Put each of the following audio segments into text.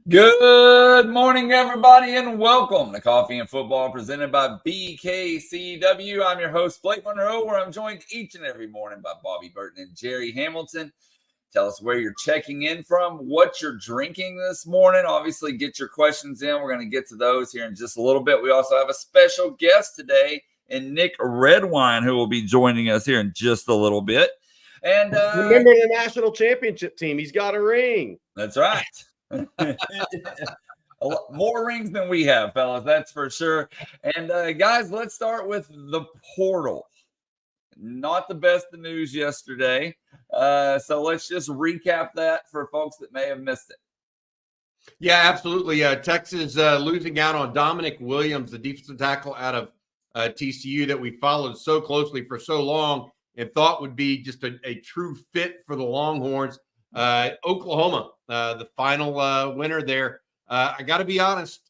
Good morning, everybody, and welcome to Coffee and Football presented by BKCW. I'm your host, Blake Monroe, where I'm joined each and every morning by Bobby Burton and Jerry Hamilton. Tell us where you're checking in from, what you're drinking this morning. Obviously, get your questions in. We're going to get to those here in just a little bit. We also have a special guest today in Nick Redwine, who will be joining us here in just a little bit. And remember the national championship team. He's got a ring. That's right. More rings than we have, fellas, that's for sure. And guys, let's start with the portal. Not the best of news yesterday, so let's just recap that for folks that may have missed it. Yeah, absolutely. Texas losing out on Dominic Williams, the defensive tackle out of TCU that we followed so closely for so long and thought would be just a true fit for the Longhorns. Oklahoma, the final winner there. I got to be honest,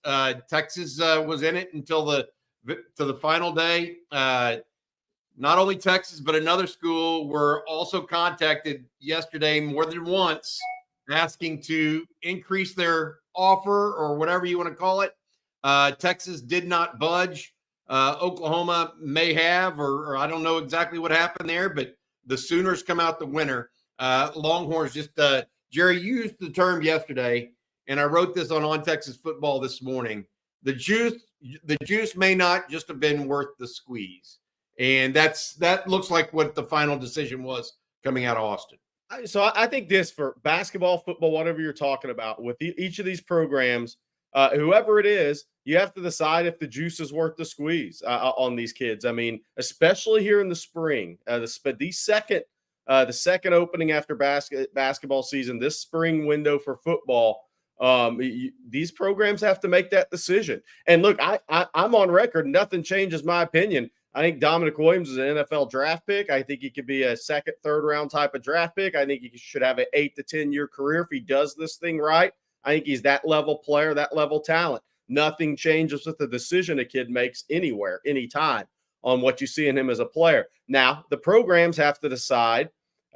Texas was in it until the final day. Not only Texas, but another school were also contacted yesterday more than once asking to increase their offer or whatever you want to call it. Texas did not budge. Oklahoma may have, or I don't know exactly what happened there, but the Sooners come out the winner. Longhorns just Jerry used the term yesterday, and I wrote this on Texas Football this morning. The juice may not just have been worth the squeeze, and that looks like what the final decision was coming out of Austin. So I think this for basketball, football, whatever you're talking about with each of these programs, whoever it is, you have to decide if the juice is worth the squeeze on these kids. I mean, especially here in the spring, the second opening after basketball season, this spring window for football, these programs have to make that decision. And look, I'm on record. Nothing changes my opinion. I think Dominic Williams is an NFL draft pick. I think he could be a second, third round type of draft pick. I think he should have an 8 to 10 year career if he does this thing right. I think he's that level player, that level talent. Nothing changes with the decision a kid makes anywhere, anytime on what you see in him as a player. Now, the programs have to decide,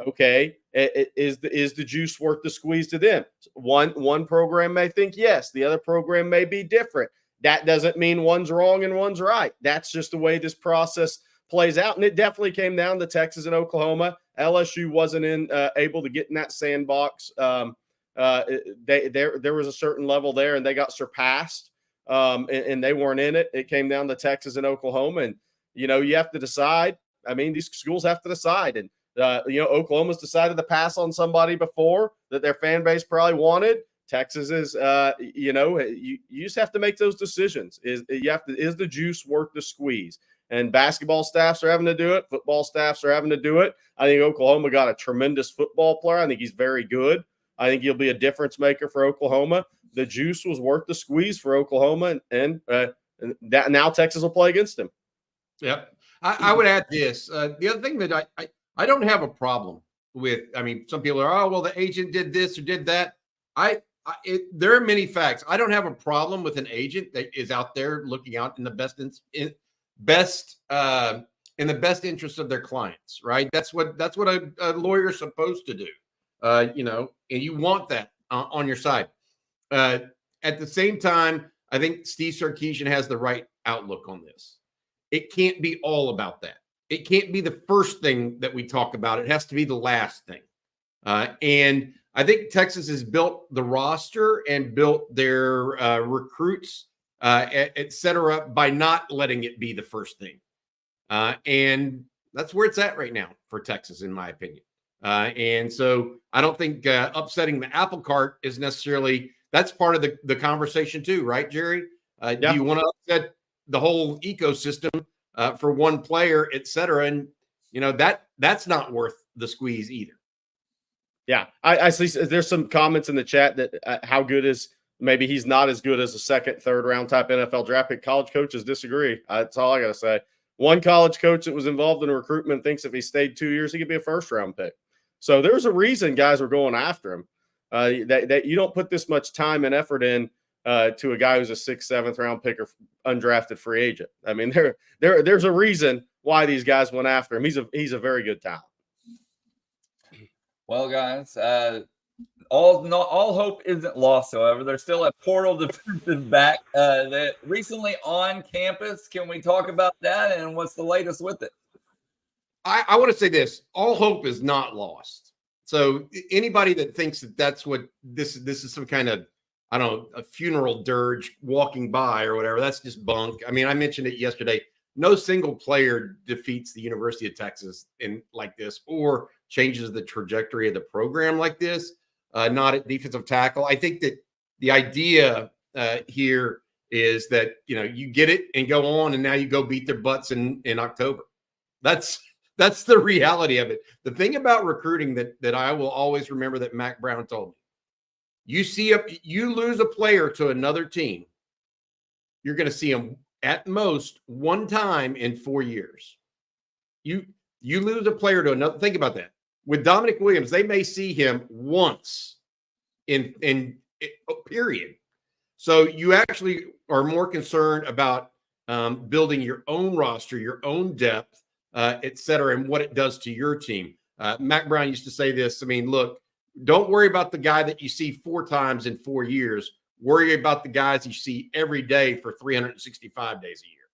okay, is the juice worth the squeeze to them? One program may think yes, the other program may be different. That doesn't mean one's wrong and one's right. That's just the way this process plays out. And it definitely came down to Texas and Oklahoma. LSU wasn't able to get in that sandbox. There was a certain level there, and they got surpassed, and they weren't in it. It came down to Texas and Oklahoma. And, you have to decide. I mean, these schools have to decide. And, Oklahoma's decided to pass on somebody before that their fan base probably wanted. Texas is, you just have to make those decisions. Is the juice worth the squeeze? And basketball staffs are having to do it. Football staffs are having to do it. I think Oklahoma got a tremendous football player. I think he's very good. I think he'll be a difference maker for Oklahoma. The juice was worth the squeeze for Oklahoma, and that now Texas will play against him. Yep. I would add this. The other thing that I don't have a problem with, I mean, some people are, oh, well, the agent did this or did that. There are many facts. I don't have a problem with an agent that is out there looking out in the best interest of their clients, right? That's what a lawyer is supposed to do, and you want that on your side. At the same time, I think Steve Sarkeesian has the right outlook on this. It can't be all about that. It can't be the first thing that we talk about. It has to be the last thing. And I think Texas has built the roster and built their recruits, et cetera, by not letting it be the first thing. And that's where it's at right now for Texas, in my opinion. And so I don't think upsetting the apple cart is necessarily, that's part of the conversation too, right, Jerry? Yeah. Do you want to upset the whole ecosystem for one player, et cetera? And, that's not worth the squeeze either. Yeah, I see. There's some comments in the chat that how good is maybe he's not as good as a second, third round type NFL draft pick. College coaches disagree. That's all I got to say. One college coach that was involved in recruitment thinks if he stayed 2 years, he could be a first round pick. So there's a reason guys are going after him. That you don't put this much time and effort in to a guy who's a 6th, 7th round pick or undrafted free agent. I mean, there's a reason why these guys went after him. He's a very good talent. Well, guys, all hope isn't lost, however. There's still a portal defensive back that recently on campus. Can we talk about that and what's the latest with it? I want to say this: all hope is not lost. So anybody that thinks that that's what this is some kind of, I don't know, a funeral dirge walking by or whatever, that's just bunk. I mean, I mentioned it yesterday. No single player defeats the University of Texas in like this or changes the trajectory of the program like this. Not at defensive tackle. I think that the idea here is that, you know, you get it and go on, and now you go beat their butts in October. That's the reality of it. The thing about recruiting that I will always remember that Mac Brown told me: you lose a player to another team, you're going to see him at most one time in 4 years. You lose a player to another. Think about that. With Dominic Williams, they may see him once in period. So you actually are more concerned about building your own roster, your own depth, et cetera, and what it does to your team. Mac Brown used to say this. I mean, look, don't worry about the guy that you see 4 times in 4 years. Worry about the guys you see every day for 365 days a year.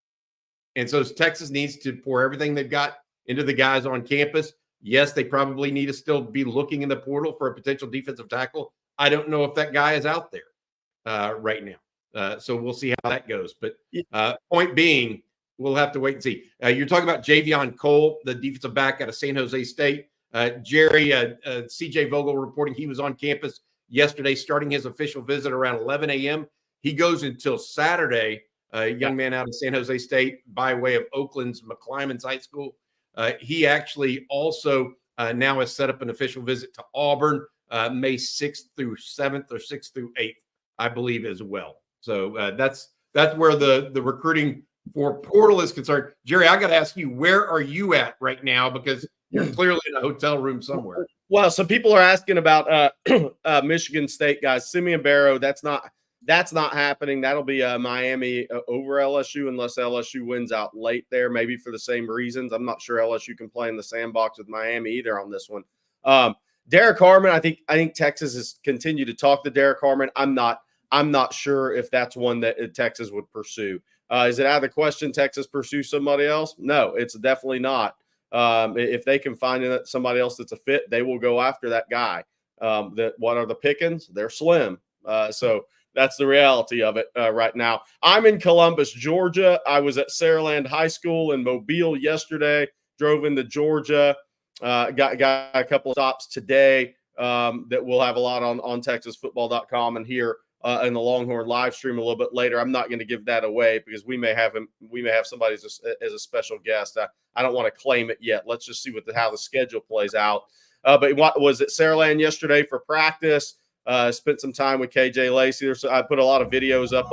And so Texas needs to pour everything they've got into the guys on campus. Yes, they probably need to still be looking in the portal for a potential defensive tackle. I don't know if that guy is out there right now. So we'll see how that goes. But point being, we'll have to wait and see. You're talking about Javon Cole, the defensive back out of San Jose State. Jerry, CJ Vogel reporting he was on campus yesterday, starting his official visit around 11 a.m. He goes until Saturday, a young man out of San Jose State by way of Oakland's McClymonds High School. He actually also now has set up an official visit to Auburn May 6th through 7th or 6th through 8th, I believe, as well. So that's where the recruiting for portal is concerned. Jerry, I got to ask you, where are you at right now? Because you're clearly in a hotel room somewhere. Well, some people are asking about Michigan State guys. Simeon Barrow, that's not happening. That'll be Miami over LSU unless LSU wins out late there, maybe for the same reasons. I'm not sure LSU can play in the sandbox with Miami either on this one. Derek Harmon, I think Texas has continued to talk to Derek Harmon. I'm not sure if that's one that Texas would pursue. Is it out of the question Texas pursue somebody else? No, it's definitely not. If they can find somebody else that's a fit, they will go after that guy. What are the pickings? They're slim. So that's the reality of it right now. I'm in Columbus, Georgia. I was at Saraland High School in Mobile yesterday, drove into Georgia, got a couple of stops today that we'll have a lot on TexasFootball.com and here in the Longhorn live stream a little bit later. I'm not going to give that away because we may have somebody as a special guest. I don't want to claim it yet. Let's just see how the schedule plays out. But what was at Saraland yesterday for practice? Spent some time with KJ Lacey. I put a lot of videos up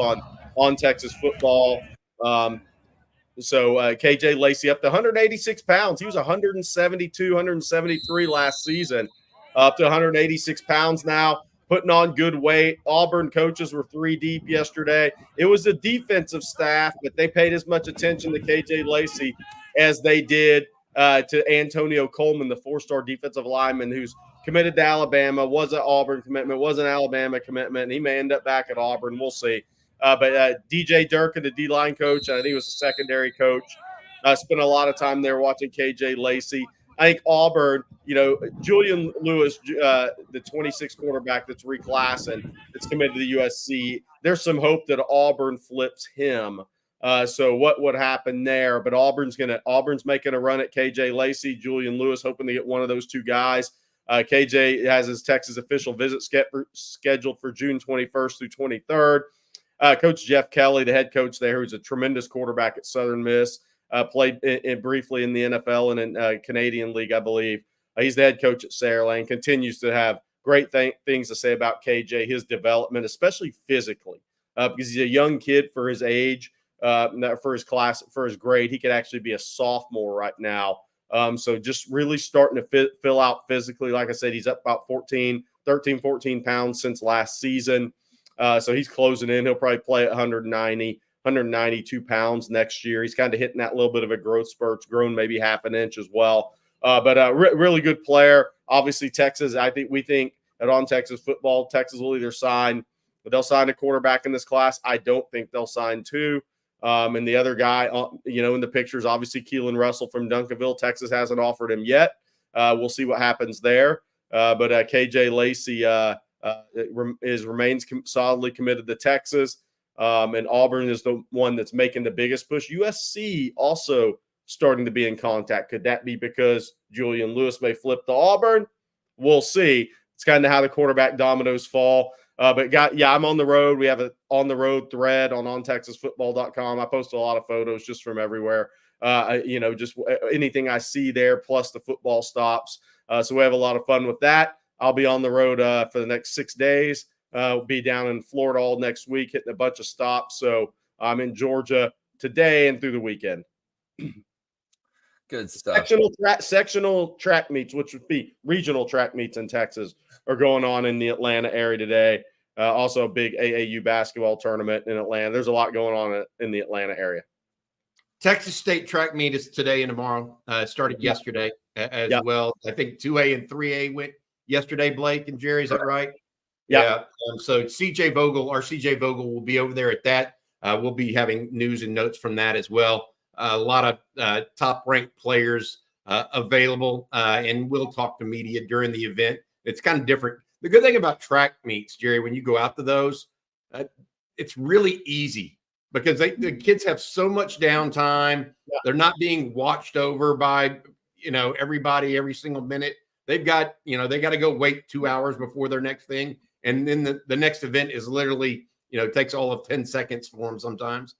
on Texas football. So KJ Lacey up to 186 pounds. He was 172, 173 last season, up to 186 pounds now, putting on good weight. Auburn coaches were 3 deep yesterday. It was the defensive staff, but they paid as much attention to KJ Lacey as they did to Antonio Coleman, the 4-star defensive lineman who's committed to Alabama, was an Auburn commitment, was an Alabama commitment, and he may end up back at Auburn. We'll see. But DJ Durkin, the D-line coach, I think he was a secondary coach, spent a lot of time there watching KJ Lacey. I think Auburn, Julian Lewis, the 26 quarterback that's reclassing, that's committed to the USC, there's some hope that Auburn flips him. So what would happen there? But Auburn's making a run at KJ Lacey, Julian Lewis hoping to get one of those two guys. KJ has his Texas official visit scheduled for June 21st through 23rd. Coach Jeff Kelly, the head coach there, who's a tremendous quarterback at Southern Miss, played briefly in the NFL and in Canadian League, I believe. He's the head coach at Saraland, continues to have great things to say about KJ, his development, especially physically, because he's a young kid for his age, for his class, for his grade. He could actually be a sophomore right now. So just really starting to fill out physically. Like I said, he's up about 14 pounds since last season. So he's closing in. He'll probably play at 192 pounds next year. He's kind of hitting that little bit of a growth spurt, grown maybe half an inch as well. But really good player. Obviously, Texas, we think at On Texas Football. Texas will either sign, they'll sign a quarterback in this class. I don't think they'll sign two. And the other guy, in the picture is obviously Keelan Russell from Duncanville. Texas hasn't offered him yet. We'll see what happens there. But KJ Lacey remains solidly committed to Texas. And Auburn is the one that's making the biggest push. USC also starting to be in contact. Could that be because Julian Lewis may flip to Auburn? We'll see. It's kind of how the quarterback dominoes fall. I'm on the road. We have an on the road thread on ontexasfootball.com. I post a lot of photos just from everywhere. Just anything I see there, plus the football stops. So we have a lot of fun with that. I'll be on the road for the next 6 days. We'll be down in Florida all next week, hitting a bunch of stops. So I'm in Georgia today and through the weekend. Good stuff. Sectional track meets, which would be regional track meets in Texas, are going on in the Atlanta area today. Also a big AAU basketball tournament in Atlanta. There's a lot going on in the Atlanta area. Texas State track meet is today and tomorrow. Started yesterday as well. I think 2A and 3A went yesterday, Blake and Jerry. Is that right? Yeah. So CJ Vogel will be over there at that. We'll be having news and notes from that as well. A lot of top-ranked players available, and we'll talk to media during the event. It's kind of different. The good thing about track meets, Jerry, when you go out to those, it's really easy because the kids have so much downtime. Yeah. They're not being watched over by, everybody every single minute. They've got, they got to go wait 2 hours before their next thing. And then the next event is literally, takes all of 10 seconds for them sometimes.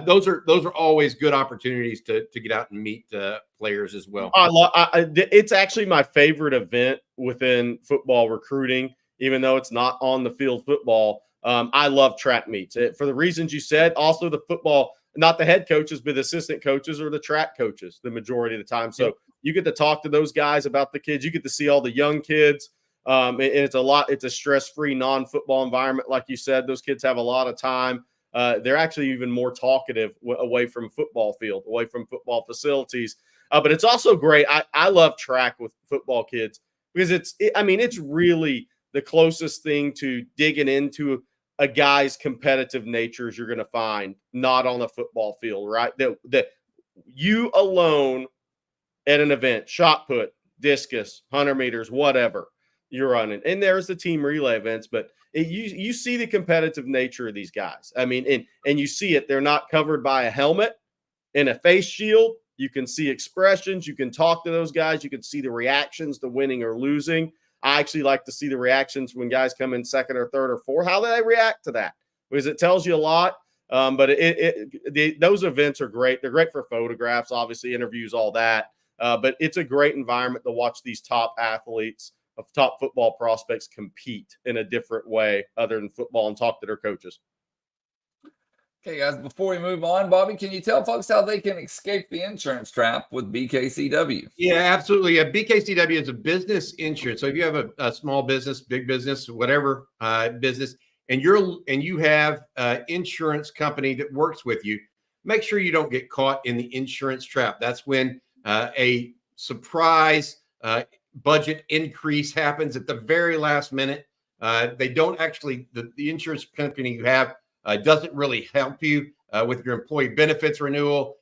Those are always good opportunities to get out and meet players as well. It's actually my favorite event within football recruiting, even though it's not on the field football. I love track meets for the reasons you said. Also, the football, not the head coaches, but the assistant coaches or the track coaches the majority of the time. So you get to talk to those guys about the kids. You get to see all the young kids. And it's a stress-free non-football environment. Like you said, those kids have a lot of time. They're actually even more talkative away from football field, away from football facilities. But it's also great. I love track with football kids because it's really the closest thing to digging into a guy's competitive natures you're going to find not on a football field, right? That you alone at an event, shot put, discus, 100 meters, whatever you're running. And there's the team relay events, but you see the competitive nature of these guys. And you see it. They're not covered by a helmet and a face shield. You can see expressions. You can talk to those guys. You can see the reactions to winning or losing. I actually like to see the reactions when guys come in second or third or fourth. How do they react to that? Because it tells you a lot. But those events are great. They're great for photographs, obviously, interviews, all that. But it's a great environment to watch these top athletes, of top football prospects compete in a different way other than football and talk to their coaches. Okay, guys, before we move on, Bobby, can you tell folks how they can escape the insurance trap with BKCW? Yeah, absolutely. BKCW is a business insurance. So if you have a small business, big business, whatever business, and you have an insurance company that works with you, make sure you don't get caught in the insurance trap. That's when a surprise budget increase happens at the very last minute. They don't actually, the insurance company you have doesn't really help you with your employee benefits renewal,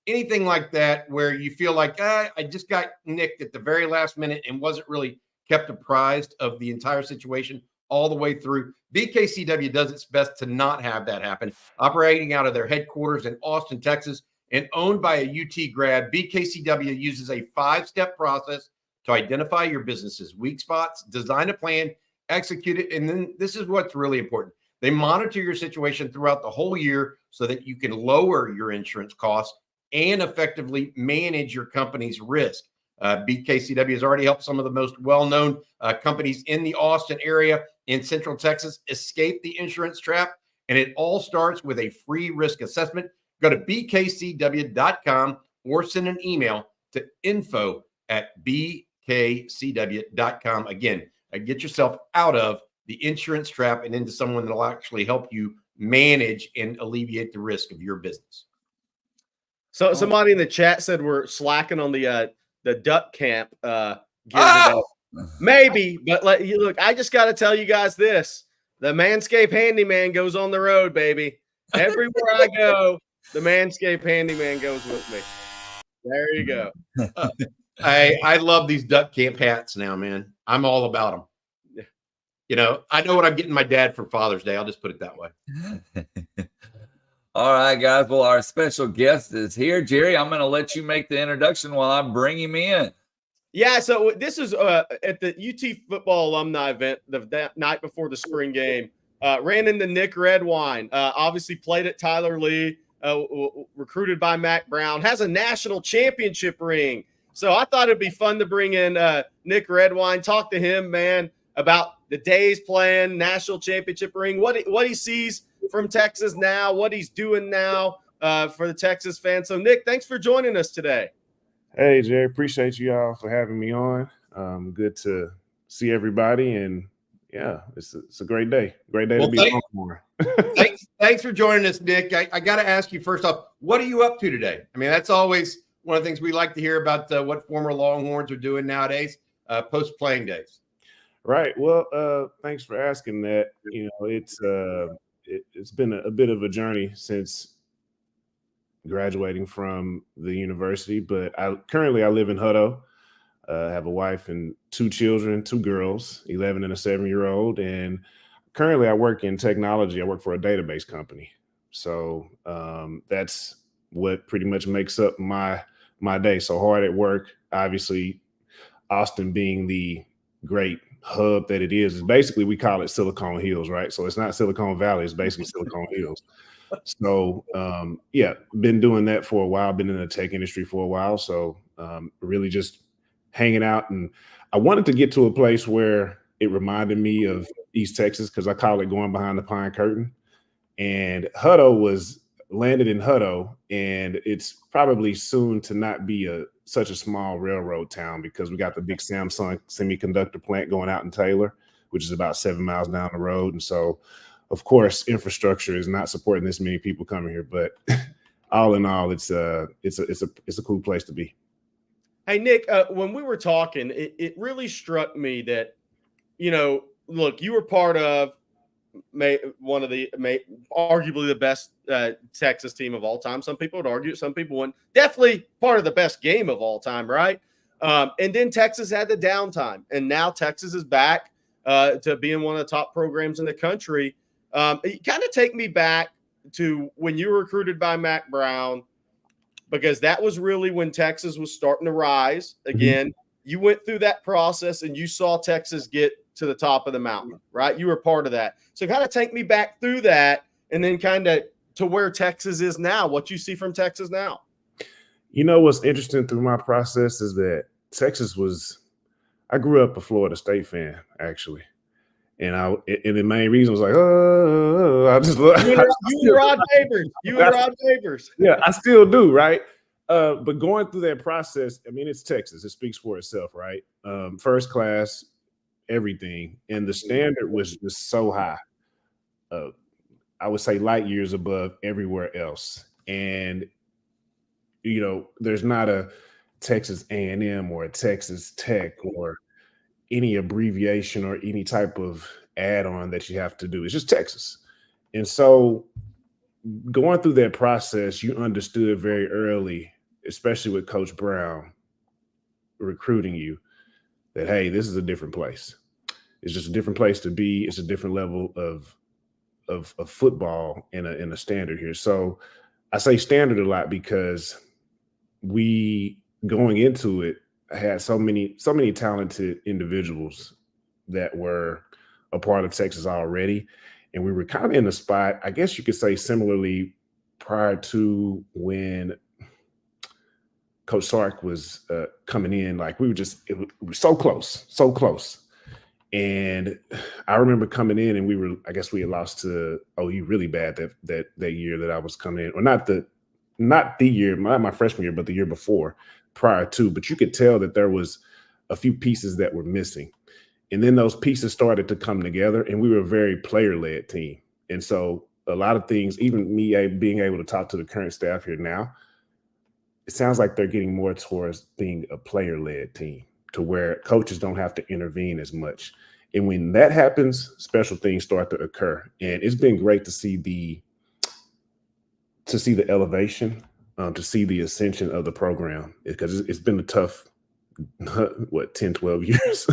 anything like that, where you feel like, I just got nicked at the very last minute and wasn't really kept apprised of the entire situation all the way through. BKCW does its best to not have that happen. Operating out of their headquarters in Austin, Texas, and owned by a UT grad, BKCW uses a 5-step process to identify your business's weak spots, design a plan, execute it, and then this is what's really important. They monitor your situation throughout the whole year so that you can lower your insurance costs and effectively manage your company's risk. BKCW has already helped some of the most well-known companies in the Austin area in Central Texas escape the insurance trap, and it all starts with a free risk assessment. Go to bkcw.com or send an email to info@bkcw.com. Again, get yourself out of the insurance trap and into someone that will actually help you manage and alleviate the risk of your business. So somebody in the chat said we're slacking on the duck camp gear today. Maybe, but look, I just got to tell you guys this. The Manscaped Handyman goes on the road, baby. Everywhere I go, the Manscaped Handyman goes with me. There you go. I love these duck camp hats now, man. I'm all about them. Yeah. You know, I know what I'm getting my dad for Father's Day. I'll just put it that way. All right, guys. Well, our special guest is here. Jerry, I'm going to let you make the introduction while I bring him in. Yeah, so this is at the UT football alumni event the night before the spring game. Ran into Nick Redwine. Obviously played at Tyler Lee. Recruited by Mac Brown. Has a national championship ring. So I thought it'd be fun to bring in Nick Redwine. Talk to him, man, about the days playing, national championship ring, what he sees from Texas now, what he's doing now for the Texas fans. So, Nick, thanks for joining us today. Hey, Jerry, appreciate you all for having me on. Good to see everybody, and yeah, it's a great day. Great day to be on more. Thanks for joining us, Nick. I got to ask you first off, what are you up to today? I mean, that's always one of the things we like to hear about what former Longhorns are doing nowadays, post-playing days. Right. Well, thanks for asking that. You know, it's been a bit of a journey since graduating from the university, but I live in Hutto. I have a wife and 2 children, 2 girls, 11 and a 7-year-old. And currently I work in technology. I work for a database company. So that's what pretty much makes up my day. So hard at work. Obviously, Austin being the great hub that it is basically, we call it Silicon Hills, right? So it's not Silicon Valley, it's basically Silicon Hills. So, yeah, been doing that for a while, been in the tech industry for a while. So really just hanging out. And I wanted to get to a place where it reminded me of East Texas, because I call it going behind the pine curtain. And Hutto was landed in Hutto, and it's probably soon to not be such a small railroad town, because we got the big Samsung semiconductor plant going out in Taylor, which is about 7 miles down the road. And so, of course, infrastructure is not supporting this many people coming here, but all in all, it's a cool place to be. Hey, Nick, when we were talking, it really struck me that, you know, look, you were part of one of the arguably the best Texas team of all time. Some people would argue, some people wouldn't. Definitely part of the best game of all time, right? And then Texas had the downtime, and now Texas is back to being one of the top programs in the country. It kind of take me back to when you were recruited by Mac Brown, because that was really when Texas was starting to rise again. Mm-hmm. You went through that process and you saw Texas get to the top of the mountain, right? You were part of that. So kind of take me back through that, and then kind of to where Texas is now, what you see from Texas now. You know, what's interesting through my process is that I grew up a Florida State fan, actually. And the main reason was like, I just love you and Rod Favors. You and Rod Favors. Yeah, I still do, right? But going through that process, I mean, it's Texas. It speaks for itself, right? First class, everything. And the standard was just so high. I would say light years above everywhere else. And, you know, there's not a Texas A&M or a Texas Tech or any abbreviation or any type of add-on that you have to do. It's just Texas. And so going through that process, you understood very early, especially with Coach Brown recruiting you, that, hey, this is a different place. It's just a different place to be. It's a different level of football in a standard here. So I say standard a lot because we, going into it, had so many talented individuals that were a part of Texas already. And we were kind of in a spot, I guess you could say, similarly prior to when Coach Sark was coming in. Like, we were so close. And I remember coming in, and we had lost to OU really bad that year that I was coming in, or not the year, my freshman year, but the year before, prior to. But you could tell that there was a few pieces that were missing. And then those pieces started to come together, and we were a very player-led team. And so a lot of things, even me being able to talk to the current staff here now, it sounds like they're getting more towards being a player-led team. to where coaches don't have to intervene as much. And when that happens, special things start to occur. And it's been great to see the elevation, to see the ascension of the program, because it's been a tough, 10, 12 years.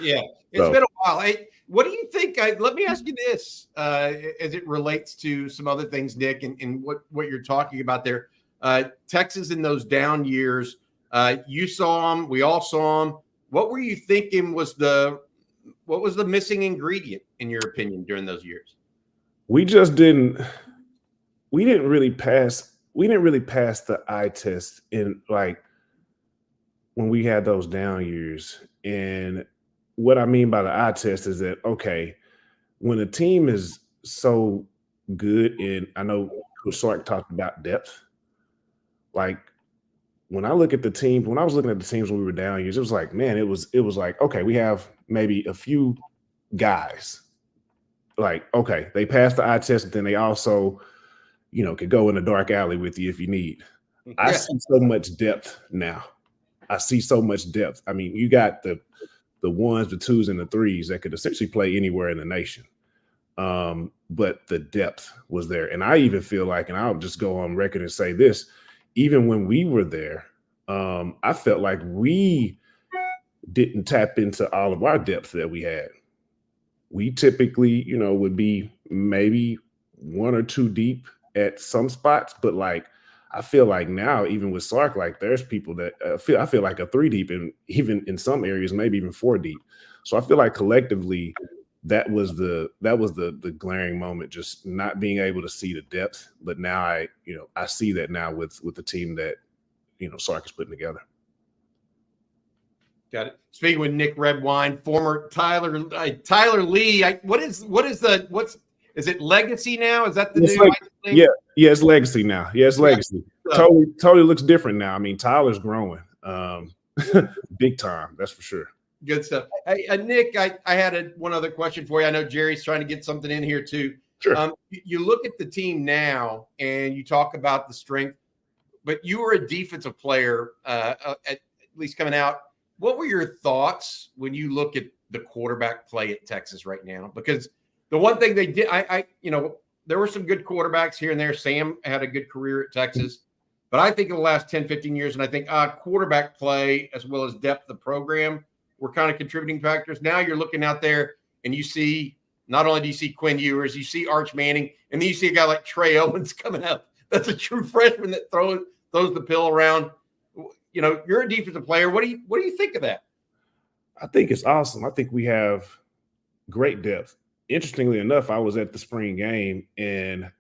Yeah, it's been a while. What do you think? Let me ask you this, as it relates to some other things, Nick, and what you're talking about there. Texas in those down years, you saw them, we all saw them. What were you thinking was what was the missing ingredient, in your opinion, during those years? We didn't really pass the eye test in, like, when we had those down years. And what I mean by the eye test is that, okay, when a team is so good, and I know Coach Sark talked about depth, like, when I look at the team, when I was looking at the teams when we were down years, it was like, man, it was like, okay, we have maybe a few guys. Like, okay, they passed the eye test, but then they also, could go in a dark alley with you if you need. Yeah. I see so much depth now. I see so much depth. I mean, you got the ones, the twos, and the threes that could essentially play anywhere in the nation. But the depth was there. And I even feel like, and I'll just go on record and say this, even when we were there, I felt like we didn't tap into all of our depth that we had. We typically, would be maybe one or two deep at some spots, but like, I feel like now, even with Sark, like, there's people that I feel like a 3 deep, and even in some areas, maybe even 4 deep. So I feel like collectively, that was the glaring moment, just not being able to see the depth. But now I see that now with the team that Sark is putting together. Got it. Speaking with Nick Redwine, former Tyler Lee. Is it legacy now? Is that the new thing? Yeah, it's legacy now. Yeah, it's legacy. Totally looks different now. I mean, Tyler's growing, big time. That's for sure. Good stuff. Hey, Nick, I had one other question for you. I know Jerry's trying to get something in here too. Sure. You look at the team now, and you talk about the strength, but you were a defensive player, at least coming out. What were your thoughts when you look at the quarterback play at Texas right now? Because the one thing they did, there were some good quarterbacks here and there. Sam had a good career at Texas. But I think in the last 10, 15 years, and I think quarterback play as well as depth of the program were kind of contributing factors. Now you're looking out there and you see, not only do you see Quinn Ewers, you see Arch Manning, and then you see a guy like Trey Owens coming up. That's a true freshman that throws the pill around. You're a defensive player. What do you think of that? I think it's awesome. I think we have great depth. Interestingly enough, I was at the spring game, and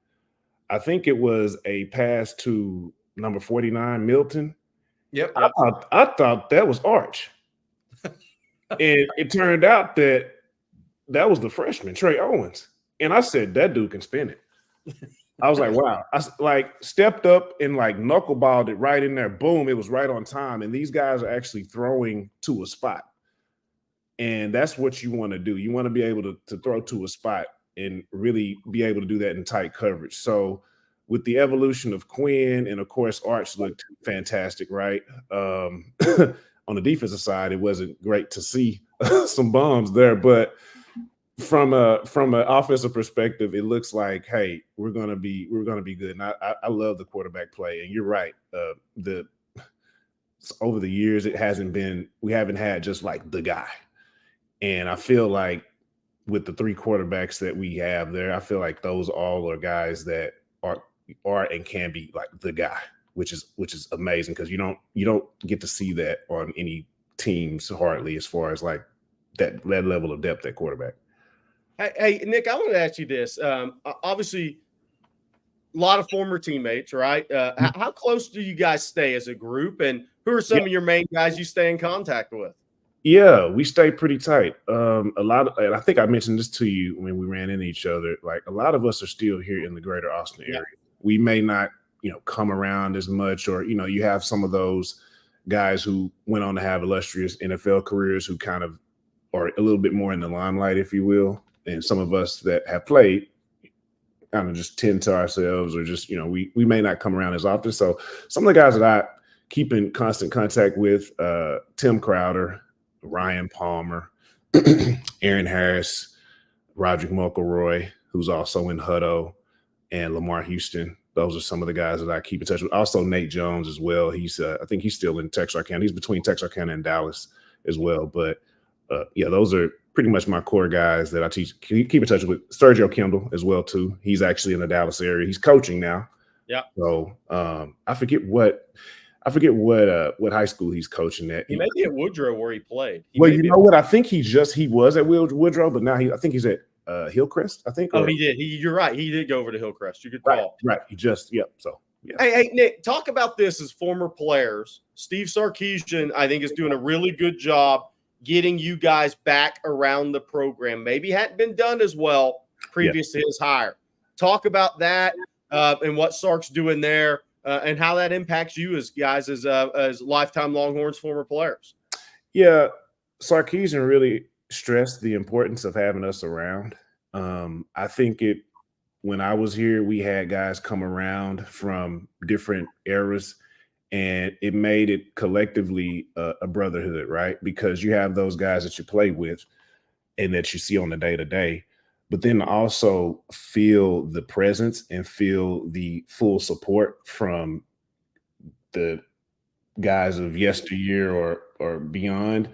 I think it was a pass to number 49, Milton. Yep. I thought that was Arch. And it turned out that was the freshman, Trey Owens. And I said, that dude can spin it. I was like, wow. I stepped up and knuckleballed it right in there. Boom, it was right on time. And these guys are actually throwing to a spot. And that's what you want to do. You want to be able to throw to a spot and really be able to do that in tight coverage. So with the evolution of Quinn, and of course, Arch looked fantastic, right? On the defensive side, it wasn't great to see some bombs there, but from an offensive perspective, it looks like, hey, we're gonna be good. And I love the quarterback play. And you're right. Over the years, we haven't had just like the guy. And I feel like with the 3 quarterbacks that we have there, I feel like those all are guys that are and can be like the guy, which is amazing, because you don't get to see that on any teams hardly, as far as like that level of depth at quarterback. Hey, Nick, I want to ask you this. Obviously, a lot of former teammates, right? How close do you guys stay as a group, and who are some of your main guys you stay in contact with? Yeah, we stay pretty tight. And I think I mentioned this to you when we ran into each other. Like, a lot of us are still here in the greater Austin area. We may not, come around as much, or, you have some of those guys who went on to have illustrious NFL careers who kind of are a little bit more in the limelight, if you will. And some of us that have played kind of just tend to ourselves, or just, we may not come around as often. So some of the guys that I keep in constant contact with Tim Crowder, Ryan Palmer, Aaron Harris, Roderick McElroy, who's also in Hutto, and Lamar Houston. Those are some of the guys that I keep in touch with. Also, Nate Jones as well. He's I think he's still in Texarkana. He's between Texarkana and Dallas as well. But yeah, those are pretty much my core guys that I keep in touch with. Sergio Kendall as well too. He's actually in the Dallas area. He's coaching now. Yeah. So I forget what high school he's coaching at. He may be at Woodrow where he played. Well, you know what? I think he was at Woodrow, but now I think he's at Hillcrest, I think. Oh, he did. You're right. He did go over to Hillcrest. You could call. Right. He just, yep. So, yeah. Hey, Nick, talk about this as former players. Steve Sarkeesian, I think, is doing a really good job getting you guys back around the program. Maybe hadn't been done as well previous to his hire. Talk about that and what Sark's doing there and how that impacts you as guys as lifetime Longhorns former players. Yeah, Sarkeesian really stressed the importance of having us around. I think when I was here, we had guys come around from different eras, and it made it collectively a brotherhood, right? Because you have those guys that you play with and that you see on the day-to-day, but then also feel the presence and feel the full support from the guys of yesteryear or beyond.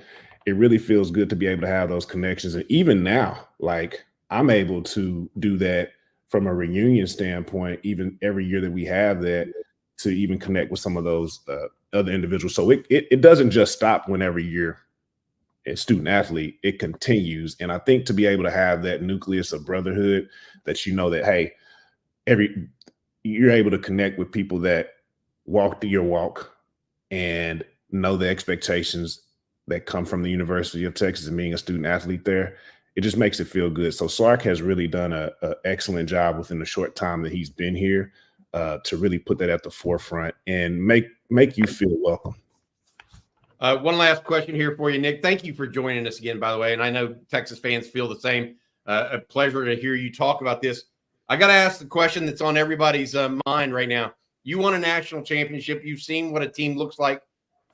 It really feels good to be able to have those connections. And even now, like, I'm able to do that from a reunion standpoint, even every year that we have that, to even connect with some of those other individuals. So it doesn't just stop whenever you're a student athlete, it continues. And I think to be able to have that nucleus of brotherhood that, you know, that, hey, you're able to connect with people that walk your walk and know the expectations that come from the University of Texas and being a student athlete there. It just makes it feel good. So Sark has really done an excellent job within the short time that he's been here to really put that at the forefront and make you feel welcome. One last question here for you, Nick. Thank you for joining us again, by the way. And I know Texas fans feel the same. A pleasure to hear you talk about this. I got to ask the question that's on everybody's mind right now. You won a national championship. You've seen what a team looks like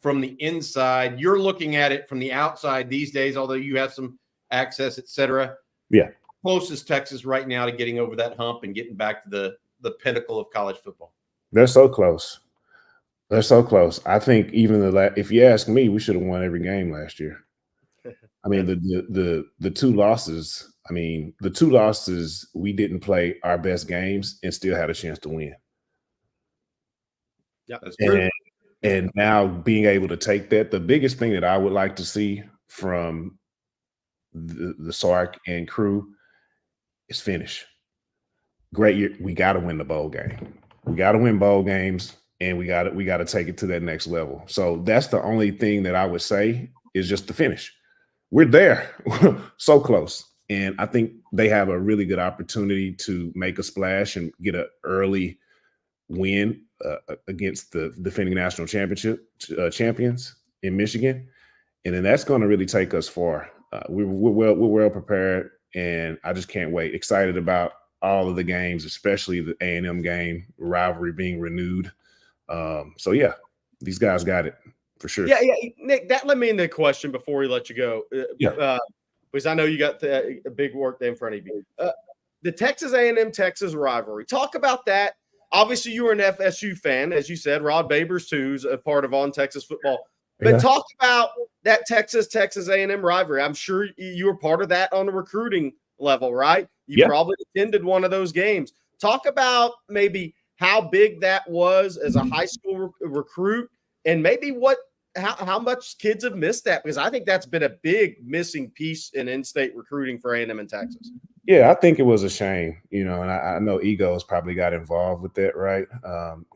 from the inside. You're looking at it from the outside these days, although you have some access, et cetera. Yeah. Closest Texas right now to getting over that hump and getting back to the pinnacle of college football? They're so close. They're so close. I think even if you ask me, we should have won every game last year. I mean, the two losses. I mean, the two losses, we didn't play our best games and still had a chance to win. Yeah, that's true. And now being able to take that, the biggest thing that I would like to see from the Sark and crew is finish. Great year. We got to win the bowl game. We got to win bowl games, and we got to take it to that next level. So that's the only thing that I would say is just the finish. We're there, so close. And I think they have a really good opportunity to make a splash and get an early win against the defending national champions in Michigan. And then that's going to really take us far. We're well prepared, and I just can't wait. Excited about all of the games, especially the A&M game, rivalry being renewed. So, yeah, these guys got it for sure. Yeah, Nick, that led me into a question before we let you go. Because I know you got a big work day in front of you. The Texas A&M Texas rivalry. Talk about that. Obviously, you were an FSU fan, as you said. Rod Babers, too, is a part of On Texas Football. But talk about that Texas A&M rivalry. I'm sure you were part of that on the recruiting level, right? You probably attended one of those games. Talk about maybe how big that was as a high school recruit, and maybe how much kids have missed that, because I think that's been a big missing piece in in-state recruiting for A&M in Texas. Yeah, I think it was a shame, and I know egos probably got involved with that, right?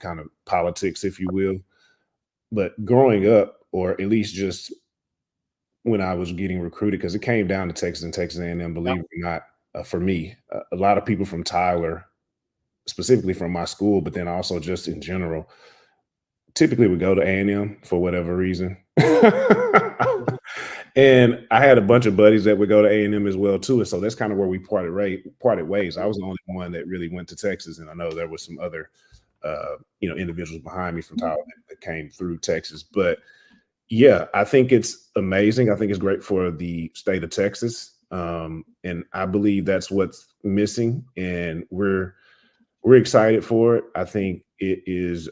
Kind of politics, if you will. But growing up, or at least just when I was getting recruited, because it came down to Texas and Texas A&M, believe it or not, for me, a lot of people from Tyler, specifically from my school, but then also just in general, typically would go to A&M for whatever reason. And I had a bunch of buddies that would go to A&M as well, too. And so that's kind of where we parted ways. I was the only one that really went to Texas. And I know there was some other individuals behind me from Tyler that came through Texas. But yeah, I think it's amazing. I think it's great for the state of Texas. And I believe that's what's missing. And we're excited for it. I think it is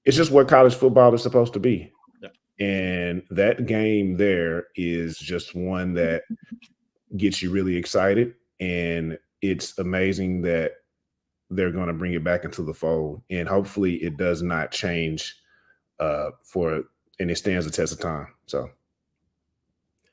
it's just what college football is supposed to be. Yeah. And that game there is just one that gets you really excited. And it's amazing that they're going to bring it back into the fold. And hopefully it does not change and it stands the test of time. So,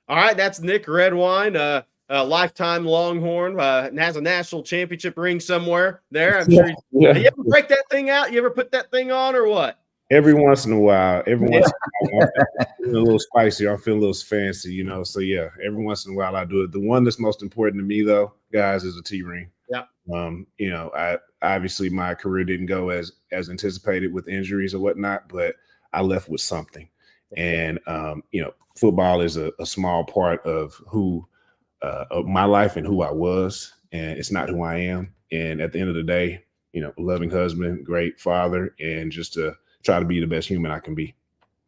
all right, that's Nick Redwine, a lifetime Longhorn, and has a national championship ring somewhere there. I'm sure. You ever break that thing out? You ever put that thing on or what? Every once in a while. Every once in a while, I'm feeling a little spicy. I'm feeling a little fancy, So yeah, every once in a while I do it. The one that's most important to me, though, guys, is a T ring. Yeah. I obviously my career didn't go as anticipated with injuries or whatnot, but I left with something. And football is a small part of of my life and who I was, and it's not who I am. And at the end of the day, loving husband, great father, and just to try to be the best human I can be.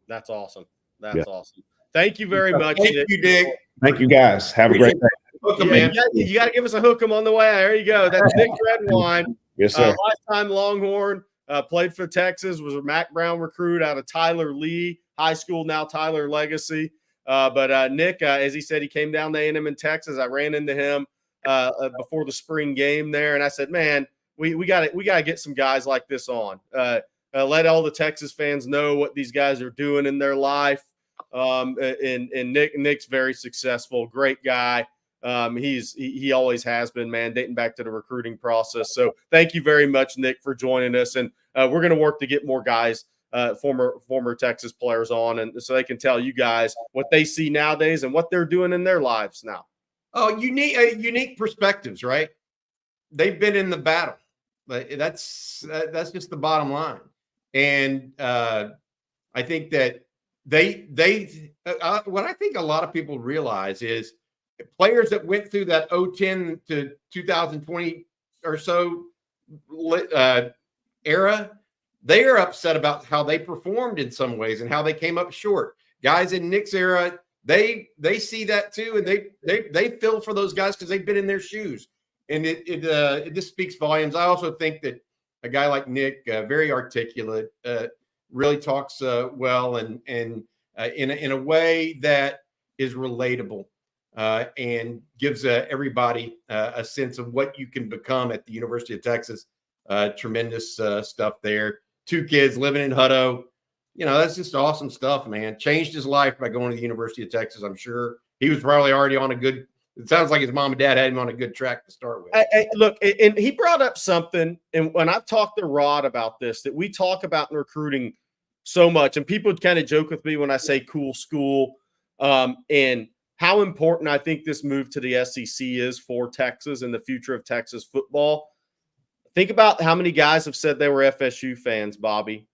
That's awesome. That's awesome. Thank you very much. Thank you, Dick. Thank you, guys. Have a great day. Hook 'em, man. You got to give us a hook 'em on the way. There you go. That's Nick Redwine. Yes, sir. Lifetime Longhorn, played for Texas, was a Mac Brown recruit out of Tyler Lee High School, now Tyler Legacy. But Nick, as he said, he came down to A&M in Texas. I ran into him before the spring game there, and I said, man, we got to get some guys like this on. Let all the Texas fans know what these guys are doing in their life. And Nick's very successful, great guy. He always has been, man, dating back to the recruiting process. So thank you very much, Nick, for joining us. And we're going to work to get more guys, former Texas players on, and so they can tell you guys what they see nowadays and what they're doing in their lives now. Oh, unique perspectives, right? They've been in the battle. That's just the bottom line. And I think that what I think a lot of people realize is players that went through that 2010 to 2020 or so era, they are upset about how they performed in some ways and how they came up short. Guys in Nick's era, they see that too, and they feel for those guys because they've been in their shoes, and it just speaks volumes. I also think that a guy like Nick, very articulate, really talks well and in a way that is relatable and gives everybody a sense of what you can become at the University of Texas. Tremendous stuff there. 2 kids living in Hutto. That's just awesome stuff, man. Changed his life by going to the University of Texas, I'm sure. He was probably already on it sounds like his mom and dad had him on a good track to start with. Look, and he brought up something, and when I've talked to Rod about this, that we talk about in recruiting so much, and people kind of joke with me when I say cool school, and how important I think this move to the SEC is for Texas and the future of Texas football. Think about how many guys have said they were FSU fans, Bobby.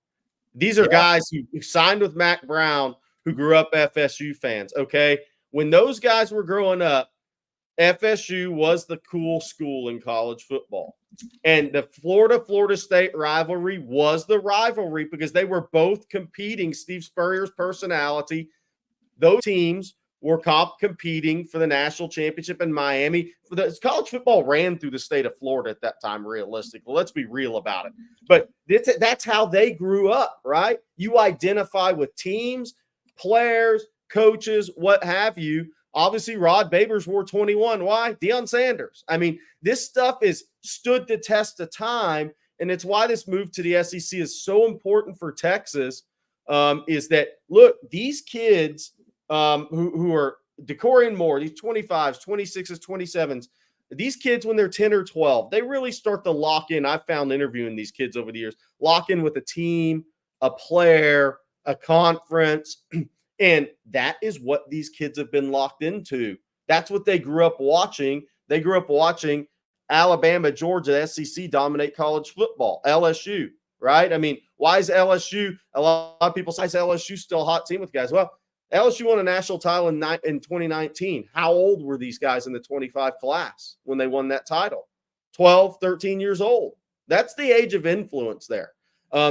These are guys who signed with Mac Brown who grew up FSU fans, okay? When those guys were growing up, FSU was the cool school in college football. And the Florida State rivalry was the rivalry because they were both competing. Steve Spurrier's personality, those teams were competing for the national championship in Miami. College football ran through the state of Florida at that time, realistically. Let's be real about it. But that's how they grew up, right? You identify with teams, players, coaches, what have you. Obviously, Rod Babers wore 21. Why? Deion Sanders. I mean, this stuff is stood the test of time, and it's why this move to the SEC is so important for Texas, is that, look, these kids who are Decorian Moore, these 25s, 26s, 27s, these kids, when they're 10 or 12, they really start to lock in. I've found interviewing these kids over the years, lock in with a team, a player, a conference. And that is what these kids have been locked into. That's what they grew up watching. They grew up watching Alabama, Georgia, SEC dominate college football, LSU, right? I mean, why is LSU, a lot of people say LSU still a hot team with guys? Well, LSU won a national title in 2019. How old were these guys in the 25 class when they won that title? 12, 13 years old. That's the age of influence there.